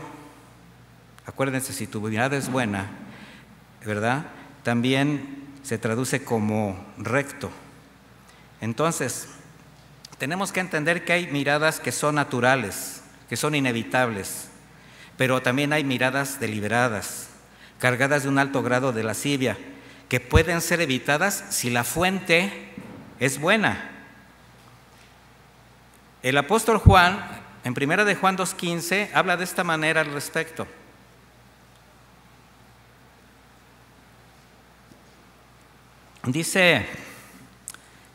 Speaker 1: acuérdense, si tu mirada es buena, ¿verdad? También se traduce como recto. Entonces, tenemos que entender que hay miradas que son naturales, que son inevitables, pero también hay miradas deliberadas, cargadas de un alto grado de lascivia, que pueden ser evitadas si la fuente es buena. El apóstol Juan, en 1 de Juan 2:15, habla de esta manera al respecto. Dice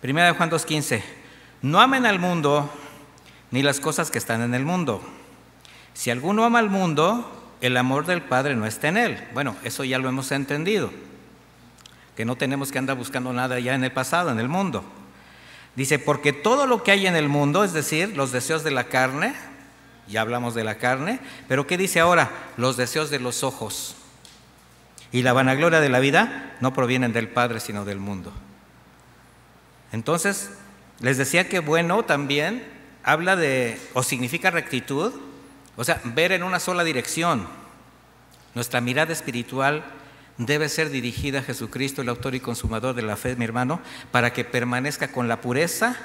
Speaker 1: 1 de Juan 2:15, no amen al mundo ni las cosas que están en el mundo. Si alguno ama al mundo, el amor del Padre no está en él. Bueno, eso ya lo hemos entendido, que no tenemos que andar buscando nada ya en el pasado, en el mundo. Dice, porque todo lo que hay en el mundo, es decir, los deseos de la carne, ya hablamos de la carne, pero ¿qué dice ahora? Los deseos de los ojos y la vanagloria de la vida no provienen del Padre, sino del mundo. Entonces, les decía que bueno también habla de, o significa rectitud, o sea, ver en una sola dirección. Nuestra mirada espiritual debe ser dirigida a Jesucristo, el autor y consumador de la fe, mi hermano, para que permanezca con la pureza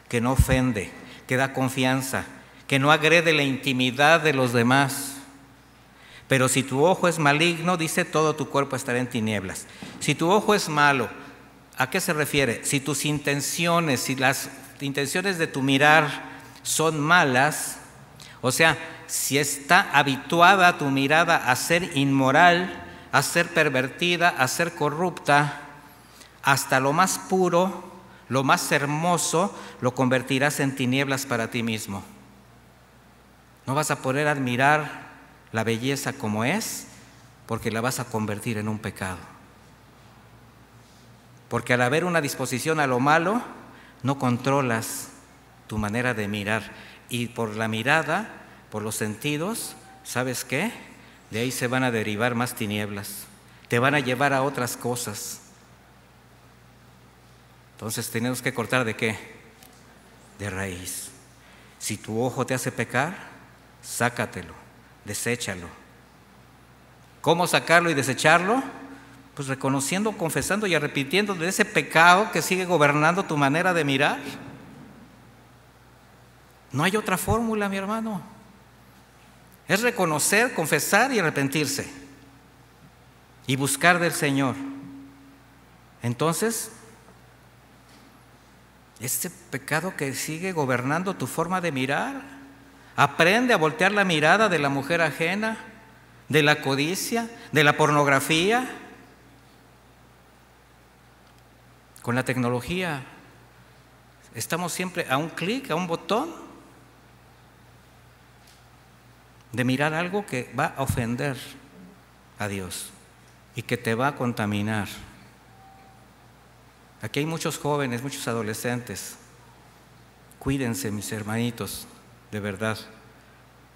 Speaker 1: que no ofende, que da confianza, que no agrede la intimidad de los demás. Pero si tu ojo es maligno, dice, todo tu cuerpo estará en tinieblas. Si tu ojo es malo, ¿a qué se refiere? Si tus intenciones, si las intenciones de tu mirar son malas, o sea, si está habituada tu mirada a ser inmoral, a ser pervertida, a ser corrupta, hasta lo más puro, lo más hermoso, lo convertirás en tinieblas para ti mismo. No vas a poder admirar la belleza como es, porque la vas a convertir en un pecado. Porque al haber una disposición a lo malo, no controlas tu manera de mirar. Y por la mirada, por los sentidos, ¿sabes qué? De ahí se van a derivar más tinieblas. Te van a llevar a otras cosas. Entonces tenemos que cortar ¿de qué? De raíz. Si tu ojo te hace pecar, sácatelo, deséchalo. ¿Cómo sacarlo y desecharlo? Pues reconociendo, confesando y arrepintiendo de ese pecado que sigue gobernando tu manera de mirar. No hay otra fórmula, mi hermano. Es reconocer, confesar y arrepentirse. Y buscar del Señor. Entonces, este pecado que sigue gobernando tu forma de mirar, aprende a voltear la mirada de la mujer ajena, de la codicia, de la pornografía. Con la tecnología estamos siempre a un clic, a un botón de mirar algo que va a ofender a Dios y que te va a contaminar. Aquí hay muchos jóvenes, muchos adolescentes. Cuídense, mis hermanitos, de verdad.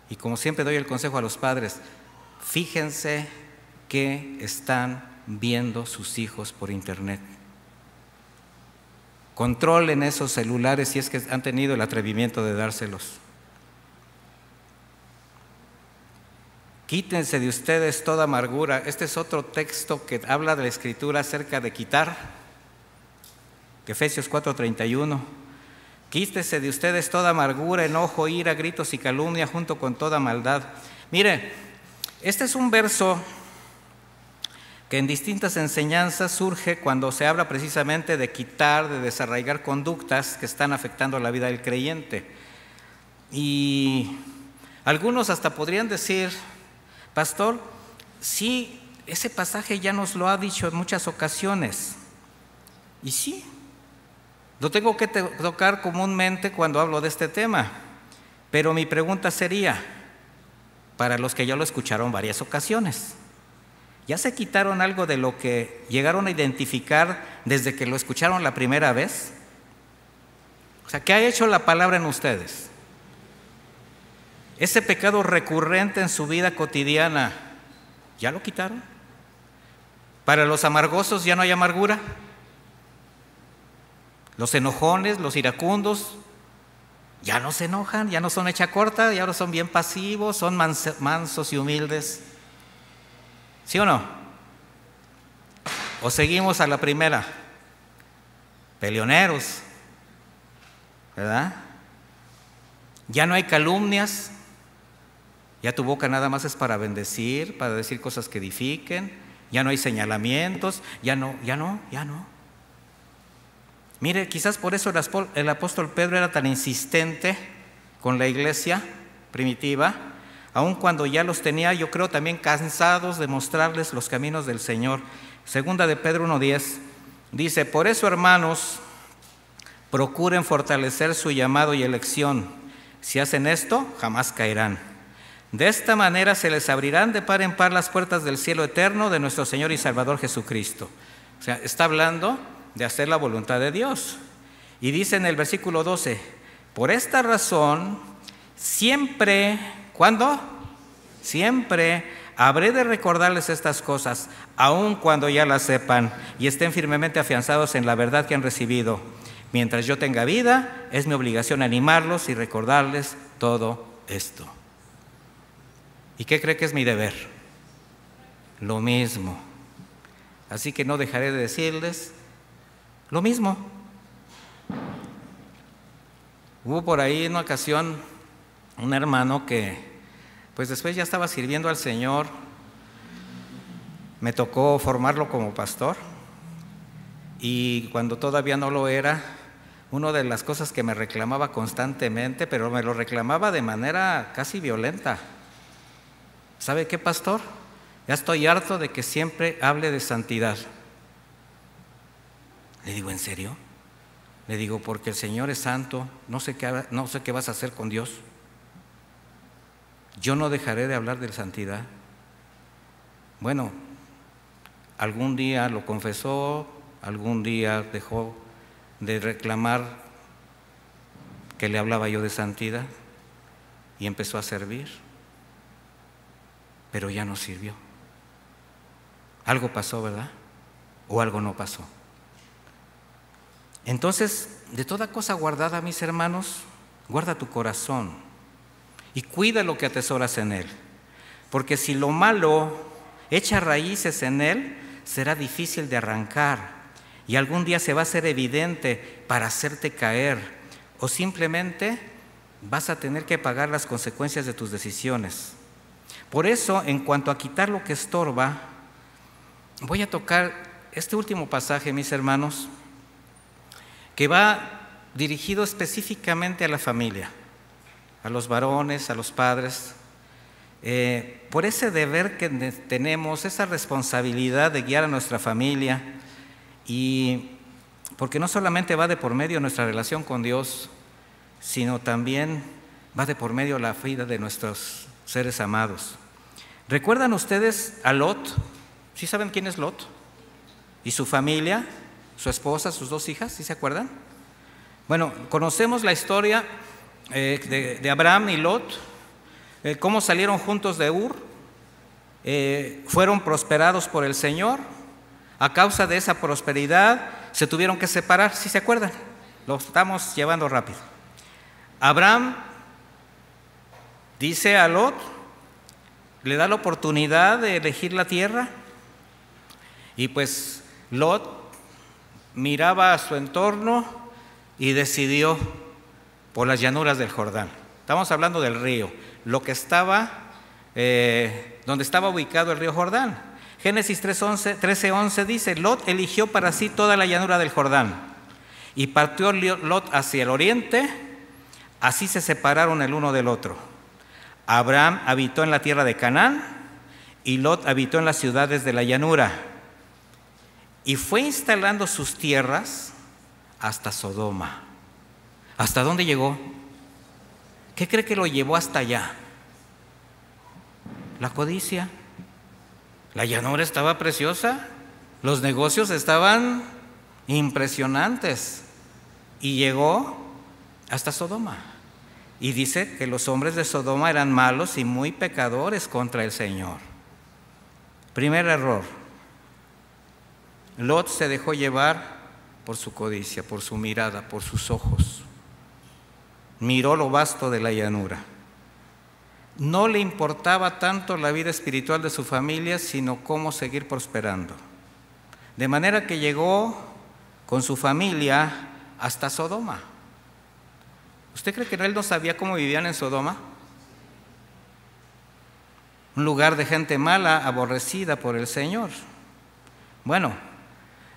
Speaker 1: Y como siempre doy el consejo a los padres, fíjense qué están viendo sus hijos por internet. Controlen esos celulares si es que han tenido el atrevimiento de dárselos. Quítense de ustedes toda amargura. Este es otro texto que habla de la Escritura acerca de quitar. Efesios 4:31. Quítese de ustedes toda amargura, enojo, ira, gritos y calumnia, junto con toda maldad. Mire, este es un verso que en distintas enseñanzas surge cuando se habla precisamente de quitar, de desarraigar conductas que están afectando la vida del creyente. Y algunos hasta podrían decir, pastor, sí, ese pasaje ya nos lo ha dicho en muchas ocasiones. Y sí, lo tengo que tocar comúnmente cuando hablo de este tema. Pero mi pregunta sería, para los que ya lo escucharon varias ocasiones, ¿ya se quitaron algo de lo que llegaron a identificar desde que lo escucharon la primera vez? O sea, ¿qué ha hecho la palabra en ustedes? Ese pecado recurrente en su vida cotidiana, ¿ya lo quitaron? Para los amargosos ya no hay amargura. Los enojones, los iracundos, ya no se enojan, ya no son hecha corta, ya ahora son bien pasivos, son mansos y humildes. ¿Sí o no? ¿O seguimos a la primera? Peleoneros, ¿verdad? Ya no hay calumnias, ya tu boca nada más es para bendecir, para decir cosas que edifiquen, ya no hay señalamientos, ya no. Mire, quizás por eso el apóstol Pedro era tan insistente con la iglesia primitiva, aun cuando ya los tenía, yo creo, también cansados de mostrarles los caminos del Señor. Segunda de Pedro 1:10 dice, por eso, hermanos, procuren fortalecer su llamado y elección. Si hacen esto, jamás caerán. De esta manera se les abrirán de par en par las puertas del cielo eterno de nuestro Señor y Salvador Jesucristo. O sea, está hablando de hacer la voluntad de Dios. Y dice en el versículo 12, por esta razón, siempre, ¿cuándo? Siempre habré de recordarles estas cosas, aun cuando ya las sepan y estén firmemente afianzados en la verdad que han recibido. Mientras yo tenga vida, es mi obligación animarlos y recordarles todo esto. ¿Y qué cree que es mi deber? Lo mismo. así que no dejaré de decirles lo mismo. Hubo por ahí en una ocasión un hermano que pues después ya estaba sirviendo al Señor. Me tocó formarlo como pastor, y cuando todavía no lo era, una de las cosas que me reclamaba constantemente, pero me lo reclamaba de manera casi violenta: ¿sabe qué, pastor? Ya estoy harto de que siempre hable de santidad. Le digo, ¿en serio? Le digo, porque el Señor es santo, no sé qué vas a hacer con Dios. Yo no dejaré de hablar de santidad. Bueno, algún día lo confesó, algún día dejó de reclamar que le hablaba yo de santidad y empezó a servir, pero ya no sirvió. Algo pasó, ¿verdad? O algo no pasó. Entonces, de toda cosa guardada, mis hermanos, guarda tu corazón y cuida lo que atesoras en él, porque si lo malo echa raíces en él, será difícil de arrancar, y algún día se va a hacer evidente para hacerte caer, o simplemente vas a tener que pagar las consecuencias de tus decisiones. Por eso, en cuanto a quitar lo que estorba, voy a tocar este último pasaje, mis hermanos, que va dirigido específicamente a la familia, a los varones, a los padres, por ese deber que tenemos, esa responsabilidad de guiar a nuestra familia, y porque no solamente va de por medio nuestra relación con Dios, sino también va de por medio la vida de nuestros seres amados. ¿Recuerdan ustedes a Lot? ¿Sí saben quién es Lot? ¿Y su familia? ¿Su esposa, sus 2 hijas? ¿Sí se acuerdan? Bueno, conocemos la historia de Abraham y Lot, cómo salieron juntos de Ur, fueron prosperados por el Señor. A causa de esa prosperidad se tuvieron que separar, ¿sí se acuerdan? Lo estamos llevando rápido. Abraham dice a Lot, le da la oportunidad de elegir la tierra, y pues Lot miraba a su entorno y decidió por las llanuras del Jordán. Estamos hablando del río, lo que estaba, donde estaba ubicado el río Jordán. Génesis 13:11 dice, Lot eligió para sí toda la llanura del Jordán, y partió Lot hacia el oriente, así se separaron el uno del otro. Abraham habitó en la tierra de Canaán, y Lot habitó en las ciudades de la llanura, y fue instalando sus tierras hasta Sodoma. ¿Hasta dónde llegó? ¿Qué cree que lo llevó hasta allá? La codicia. La llanura estaba preciosa, los negocios estaban impresionantes, y llegó hasta Sodoma. Y dice que los hombres de Sodoma eran malos y muy pecadores contra el Señor. Primer error: Lot se dejó llevar por su codicia, por su mirada, por sus ojos. Miró lo vasto de la llanura. No le importaba tanto la vida espiritual de su familia, sino cómo seguir prosperando. De manera que llegó con su familia hasta Sodoma. ¿Usted cree que él no sabía cómo vivían en Sodoma? Un lugar de gente mala, aborrecida por el Señor. Bueno,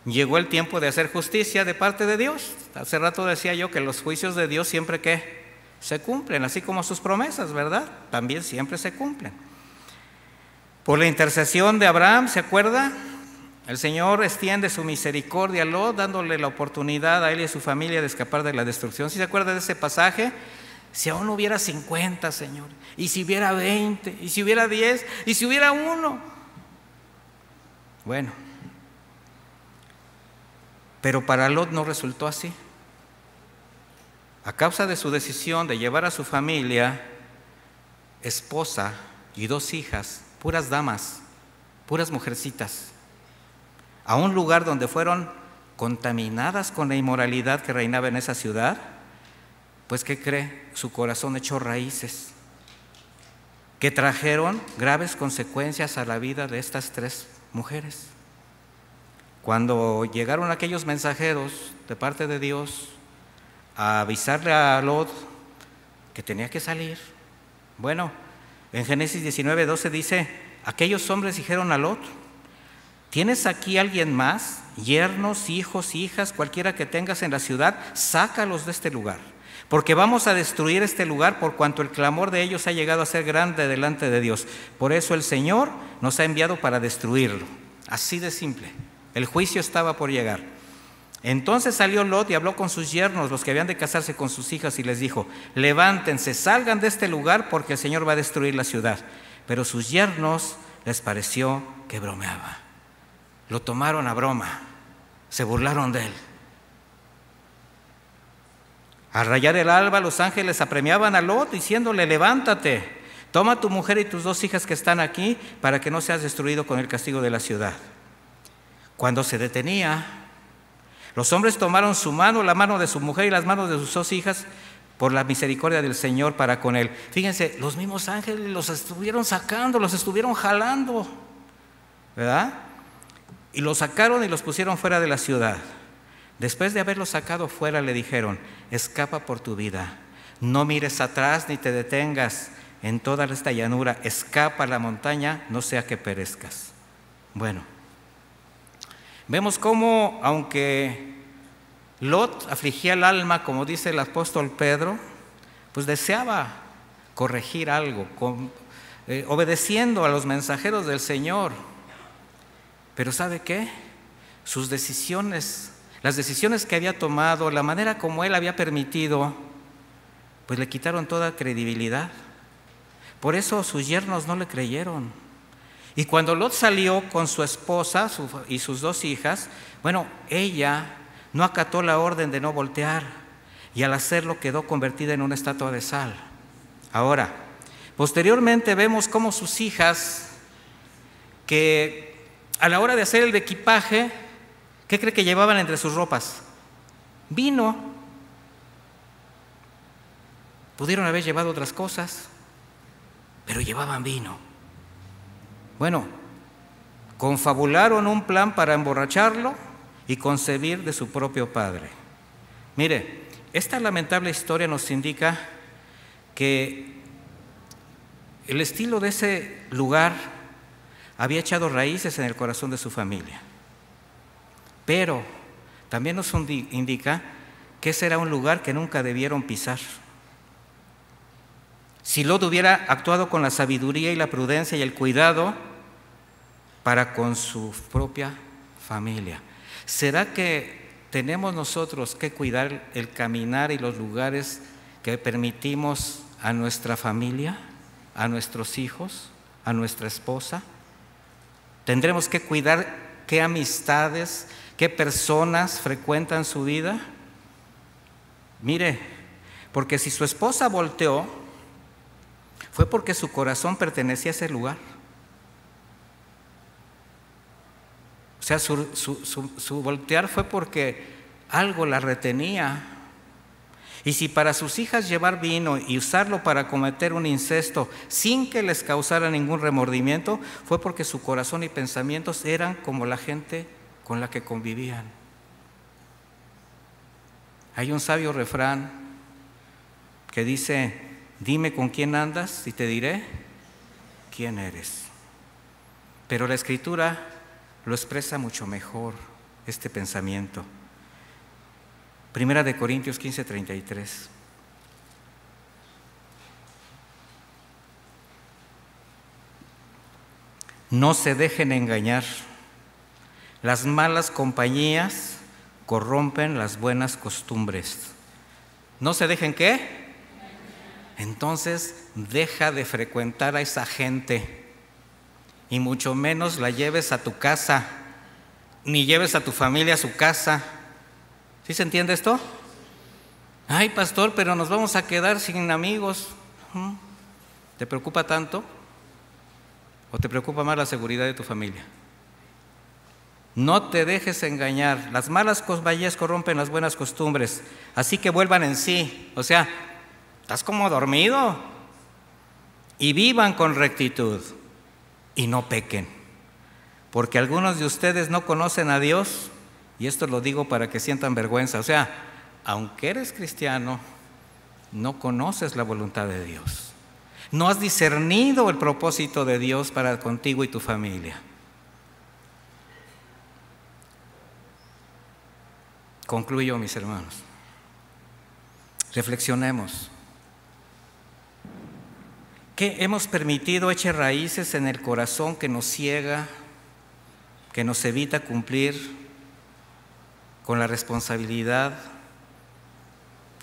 Speaker 1: llegó el tiempo de hacer justicia de parte de Dios. Hace rato decía yo que los juicios de Dios siempre que se cumplen, así como sus promesas, ¿verdad? También siempre se cumplen. Por la intercesión de Abraham, ¿se acuerda? El Señor extiende su misericordia a Lot, dándole la oportunidad a él y a su familia de escapar de la destrucción. ¿Sí se acuerda de ese pasaje? Si aún hubiera 50, Señor, y si hubiera 20, y si hubiera 10, y si hubiera 1. Bueno, pero para Lot no resultó así. A causa de su decisión de llevar a su familia, esposa y 2 hijas, puras damas, puras mujercitas, a un lugar donde fueron contaminadas con la inmoralidad que reinaba en esa ciudad, pues ¿qué cree? Su corazón echó raíces que trajeron graves consecuencias a la vida de estas 3 mujeres. cuando llegaron aquellos mensajeros de parte de Dios a avisarle a Lot que tenía que salir, bueno, en Génesis 19:12 dice, aquellos hombres dijeron a Lot, ¿tienes aquí alguien más? Yernos, hijos, hijas, cualquiera que tengas en la ciudad, sácalos de este lugar, porque vamos a destruir este lugar por cuanto el clamor de ellos ha llegado a ser grande delante de Dios. Por eso el Señor nos ha enviado para destruirlo. Así de simple. El juicio estaba por llegar. Entonces salió Lot y habló con sus yernos, los que habían de casarse con sus hijas, y les dijo, levántense, salgan de este lugar porque el Señor va a destruir la ciudad. Pero sus yernos les pareció que bromeaba. Lo tomaron a broma, se burlaron de él. Al rayar el alba, los ángeles apremiaban a Lot diciéndole, levántate, toma tu mujer y tus 2 hijas que están aquí para que no seas destruido con el castigo de la ciudad. Cuando se detenía, los hombres tomaron su mano, la mano de su mujer y las manos de sus 2 hijas por la misericordia del Señor para con él. Fíjense, los mismos ángeles los estuvieron sacando, los estuvieron jalando, ¿verdad? Y los sacaron y los pusieron fuera de la ciudad. Después de haberlos sacado fuera, le dijeron, escapa por tu vida, no mires atrás ni te detengas en toda esta llanura, escapa a la montaña, no sea que perezcas. Bueno, vemos cómo, aunque Lot afligía el alma, como dice el apóstol Pedro, pues deseaba corregir algo, obedeciendo a los mensajeros del Señor. Pero ¿sabe qué? Sus decisiones, las decisiones que había tomado, la manera como él había permitido, pues le quitaron toda credibilidad. Por eso sus yernos no le creyeron. Y cuando Lot salió con su esposa y sus 2 hijas, bueno, ella no acató la orden de no voltear y al hacerlo quedó convertida en una estatua de sal. Ahora, posteriormente vemos cómo sus hijas, que a la hora de hacer el equipaje, ¿qué cree que llevaban entre sus ropas? Vino. Pudieron haber llevado otras cosas, pero llevaban vino. Bueno, confabularon un plan para emborracharlo y concebir de su propio padre. Mire, esta lamentable historia nos indica que el estilo de ese lugar había echado raíces en el corazón de su familia. Pero también nos indica que ese era un lugar que nunca debieron pisar. Si Lot hubiera actuado con la sabiduría y la prudencia y el cuidado para con su propia familia, ¿será que tenemos nosotros que cuidar el caminar y los lugares que permitimos a nuestra familia, a nuestros hijos, a nuestra esposa? ¿Tendremos que cuidar qué amistades, qué personas frecuentan su vida? Mire, porque si su esposa volteó, fue porque su corazón pertenecía a ese lugar. O sea, su voltear fue porque algo la retenía. Y si para sus hijas llevar vino y usarlo para cometer un incesto sin que les causara ningún remordimiento, fue porque su corazón y pensamientos eran como la gente con la que convivían. Hay un sabio refrán que dice, dime con quién andas y te diré quién eres. Pero la Escritura lo expresa mucho mejor, este pensamiento. Primera de Corintios 15:33. No se dejen engañar. Las malas compañías corrompen las buenas costumbres. ¿No se dejen qué? Entonces deja de frecuentar a esa gente y mucho menos la lleves a tu casa, ni lleves a tu familia a su casa. ¿Sí se entiende esto? Ay, pastor, pero nos vamos a quedar sin amigos. ¿Te preocupa tanto? ¿O te preocupa más la seguridad de tu familia? No te dejes engañar. Las malas compañías corrompen las buenas costumbres. Así que vuelvan en sí. O sea, ¿estás como dormido? Y vivan con rectitud y no pequen. porque algunos de ustedes no conocen a Dios, y esto lo digo para que sientan vergüenza. O sea, aunque eres cristiano, no conoces la voluntad de Dios. No has discernido el propósito de Dios para contigo y tu familia. Concluyo, mis hermanos. Reflexionemos. ¿Qué hemos permitido eche raíces en el corazón que nos ciega, que nos evita cumplir con la responsabilidad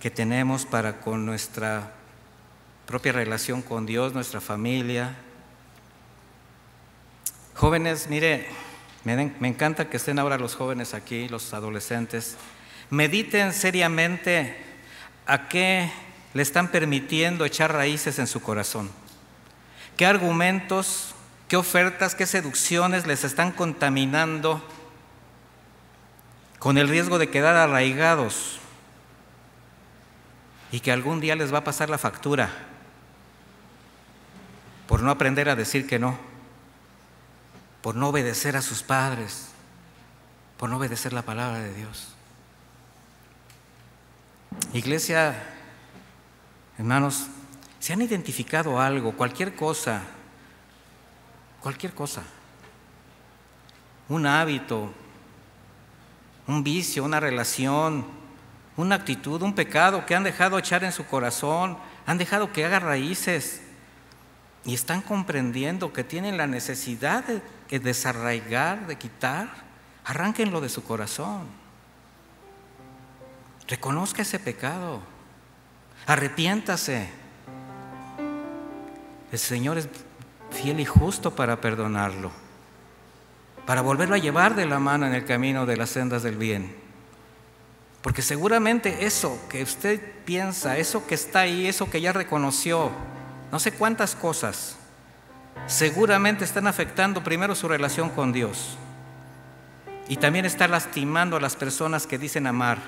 Speaker 1: que tenemos para con nuestra propia relación con Dios, nuestra familia? Jóvenes, mire, me encanta que estén ahora los jóvenes aquí, los adolescentes. Mediten seriamente a qué le están permitiendo echar raíces en su corazón. ¿Qué argumentos, qué ofertas, qué seducciones les están contaminando con el riesgo de quedar arraigados y que algún día les va a pasar la factura por no aprender a decir que no, por no obedecer a sus padres, por no obedecer la palabra de Dios? Iglesia, hermanos, ¿se han identificado algo, cualquier cosa, un hábito, un vicio, una relación, una actitud, un pecado que han dejado echar en su corazón, han dejado que haga raíces y están comprendiendo que tienen la necesidad de desarraigar, de quitar? Arránquenlo de su corazón. Reconozca ese pecado, arrepiéntase. El Señor es fiel y justo para perdonarlo, para volverlo a llevar de la mano en el camino de las sendas del bien. Porque seguramente eso que usted piensa, eso que está ahí, eso que ya reconoció, no sé cuántas cosas, seguramente están afectando primero su relación con Dios y también está lastimando a las personas que dicen amar,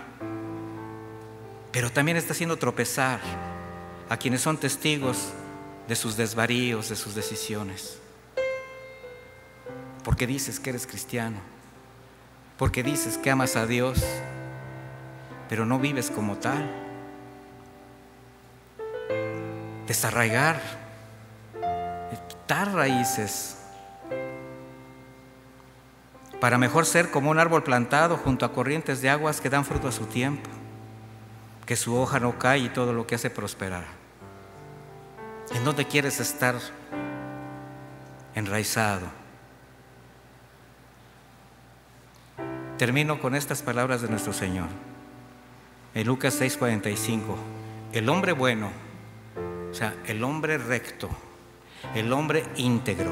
Speaker 1: pero también está haciendo tropezar a quienes son testigos de sus desvaríos, de sus decisiones. Porque dices que eres cristiano, porque dices que amas a Dios, pero no vives como tal. Desarraigar, quitar raíces, para mejor ser como un árbol plantado junto a corrientes de aguas que dan fruto a su tiempo, que su hoja no cae y todo lo que hace prosperar. ¿En dónde quieres estar enraizado? Termino con estas palabras de nuestro Señor. En Lucas 6:45, el hombre bueno, o sea, el hombre recto, el hombre íntegro,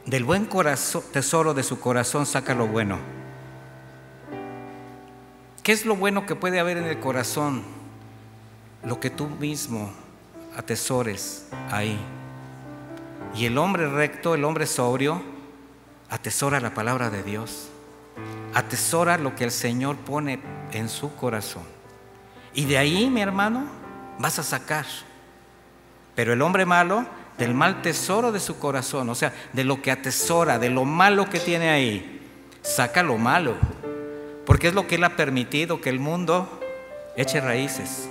Speaker 1: del buen corazón, tesoro de su corazón saca lo bueno. ¿Qué es lo bueno que puede haber en el corazón? Lo que tú mismo atesores ahí. Y el hombre recto, el hombre sobrio, atesora la palabra de Dios, atesora lo que el Señor pone en su corazón. Y de ahí, mi hermano, vas a sacar. Pero el hombre malo, del mal tesoro de su corazón, o sea, de lo que atesora, de lo malo que tiene ahí, saca lo malo. Porque es lo que Él ha permitido que el mundo eche raíces.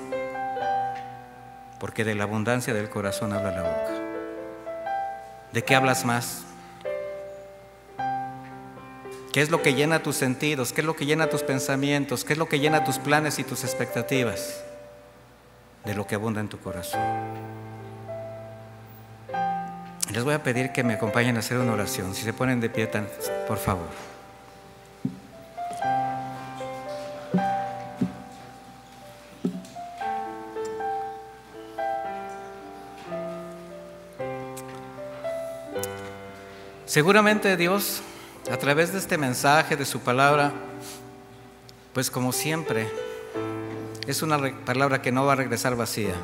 Speaker 1: Porque de la abundancia del corazón habla la boca. ¿De qué hablas más? ¿Qué es lo que llena tus sentidos? ¿Qué es lo que llena tus pensamientos? ¿Qué es lo que llena tus planes y tus expectativas? De lo que abunda en tu corazón. Les voy a pedir que me acompañen a hacer una oración. Si se ponen de pie, por favor. Seguramente Dios, a través de este mensaje, de su palabra, pues como siempre, es una palabra que no va a regresar vacía.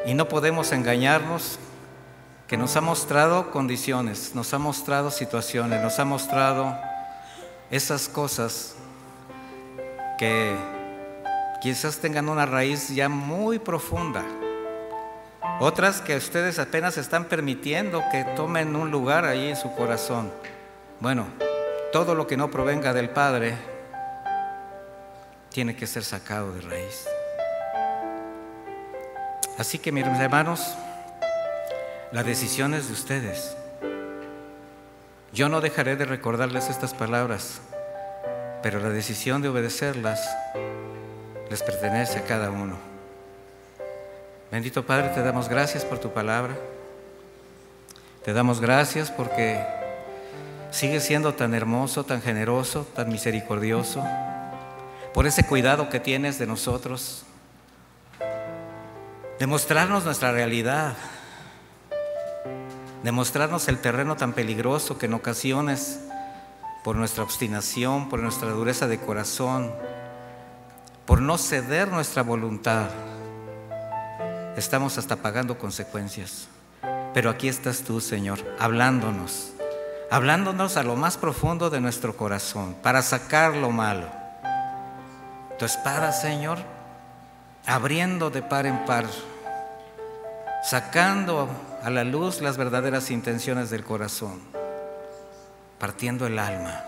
Speaker 1: Y no podemos engañarnos, que nos ha mostrado condiciones, nos ha mostrado situaciones, nos ha mostrado esas cosas que quizás tengan una raíz ya muy profunda Otras que ustedes apenas están permitiendo que tomen un lugar ahí en su corazón. Bueno, todo lo que no provenga del Padre tiene que ser sacado de raíz. Así que, mis hermanos, la decisión es de ustedes. Yo no dejaré de recordarles estas palabras, pero la decisión de obedecerlas les pertenece a cada uno. Bendito Padre, te damos gracias por tu palabra. Te damos gracias porque sigues siendo tan hermoso, tan generoso, tan misericordioso, por ese cuidado que tienes de nosotros, de mostrarnos nuestra realidad, de mostrarnos el terreno tan peligroso que en ocasiones, por nuestra obstinación, por nuestra dureza de corazón, por no ceder nuestra voluntad, estamos hasta pagando consecuencias. Pero aquí estás tú, Señor, hablándonos a lo más profundo de nuestro corazón, para sacar lo malo. Tu espada, Señor, abriendo de par en par, sacando a la luz las verdaderas intenciones del corazón, partiendo el alma.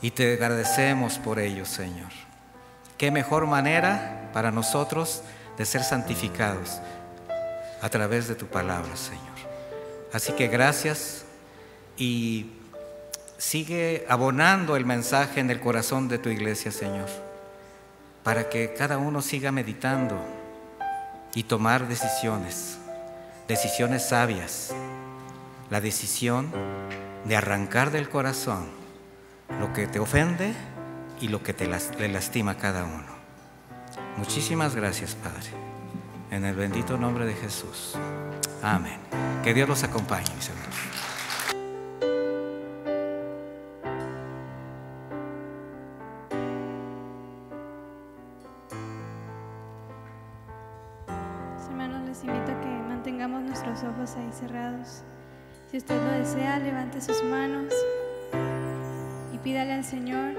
Speaker 1: Y te agradecemos por ello, Señor. Qué mejor manera para nosotros de ser santificados a través de tu palabra, Señor. Así que gracias, y sigue abonando el mensaje en el corazón de tu iglesia, Señor, para que cada uno siga meditando y tomar decisiones sabias. La decisión de arrancar del corazón lo que te ofende y lo que le lastima a cada uno. Muchísimas gracias, Padre, en el bendito nombre de Jesús. Amén. Que Dios los acompañe, mis hermanos.
Speaker 2: Hermanos, les invito a que mantengamos nuestros ojos ahí cerrados. Si usted lo desea, levante sus manos y pídale al Señor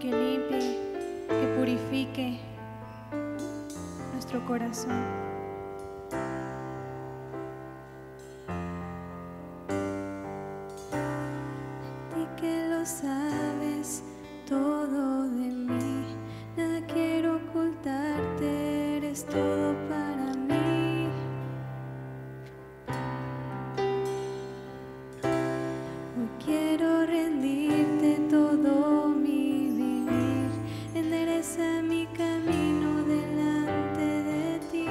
Speaker 2: que limpie, que purifique nuestro corazón. Di que lo sabes todo de mí, nada quiero ocultarte, eres todo para mí. Hoy quiero rendirte todo mi vivir, endereza mi camino delante de ti.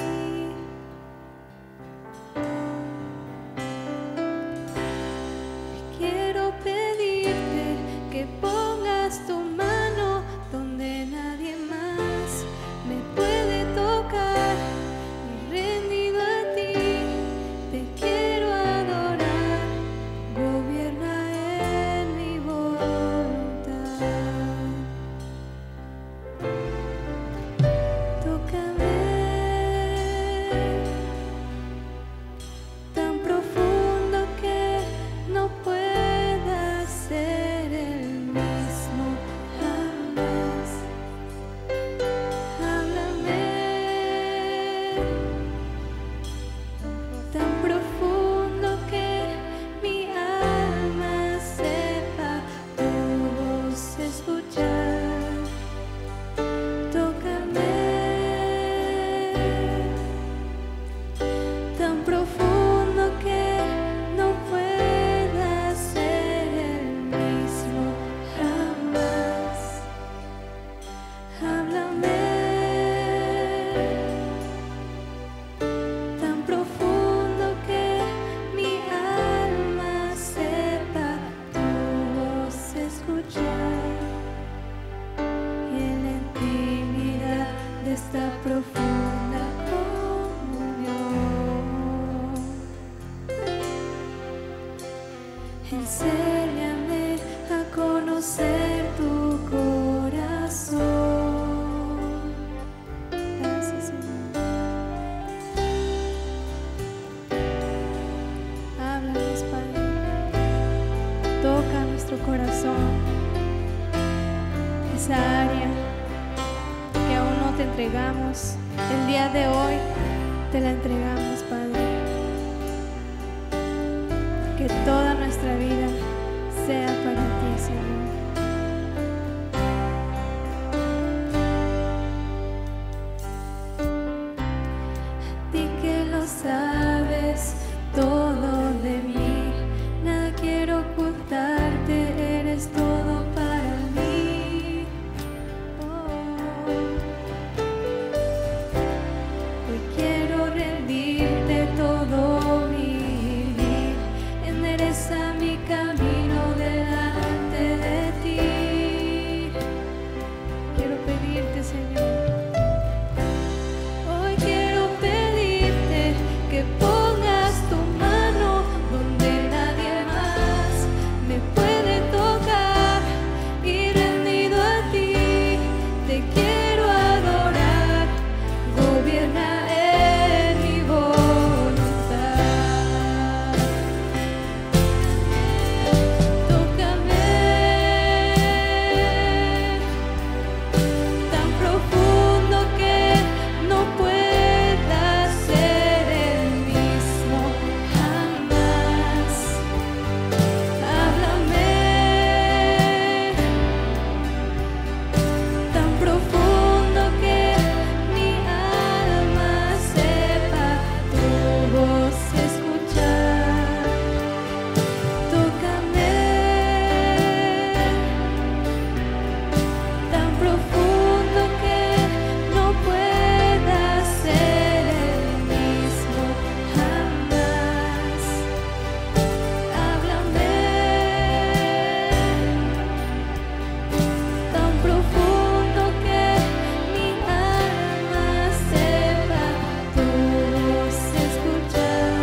Speaker 2: Quiero pedirte que pongas tu mano donde nadie más me puede tocar, y rendido a ti te quiero adorar, gobierna en mi voluntad. Tócame tan profundo que no pueda ser el mismo jamás. Háblame tan profundo que mi alma sepa tu voz escuchar. Tócame tan profundo que no pueda ser el mismo jamás. Háblame tan profundo que mi alma sepa tu voz escuchar, y en la intimidad de esta profunda comunión, enséñame a conocer tu corazón. Gracias, Señor. Háblanos, Padre. Toca nuestro corazón, esa área que aún no te entregamos. El día de hoy te la entregamos, Padre. Que toda nuestra vida sea para ti, Señor. A ti que lo sabes todo de mí, nada quiero ocultarte, eres todo para mí. Hoy quiero rendirte todo mi vivir, endereza mi camino delante de ti. Quiero pedirte, Señor. Hoy quiero pedirte que pongas tu mano donde nadie más me puede tocar, y rendido a ti te quiero adorar. Gobierna en mi voluntad. Tócame tan profundo que no pueda ser el mismo jamás. Háblame tan profundo que mi alma sepa tu voz escuchar. Tócame tan profundo que no pueda ser el mismo jamás. Háblame tan profundo que mi alma sepa tu voz escuchar,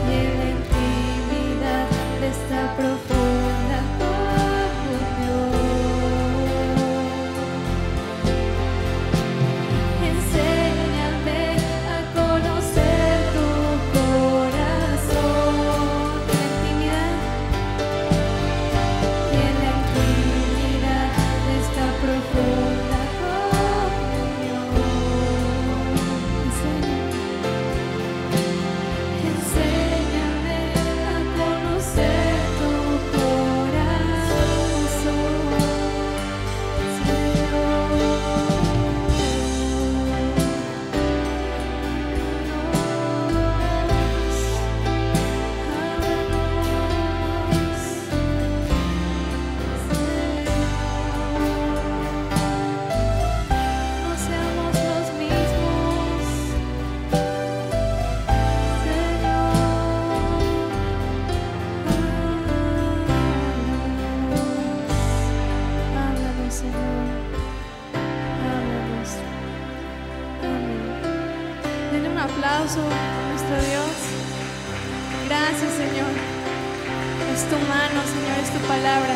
Speaker 2: y en la intimidad de esta profunda comunión enséñame a conocer tu corazón. En la intimidad, y en la intimidad de esta profunda comunión, enséñame a conocer tu corazón, Señor. No seamos los mismos, háblanos, Señor, háblanos. Amén. Denle un aplauso a nuestro Dios. Gracias, Señor. Es tu mano, Señor, es tu palabra.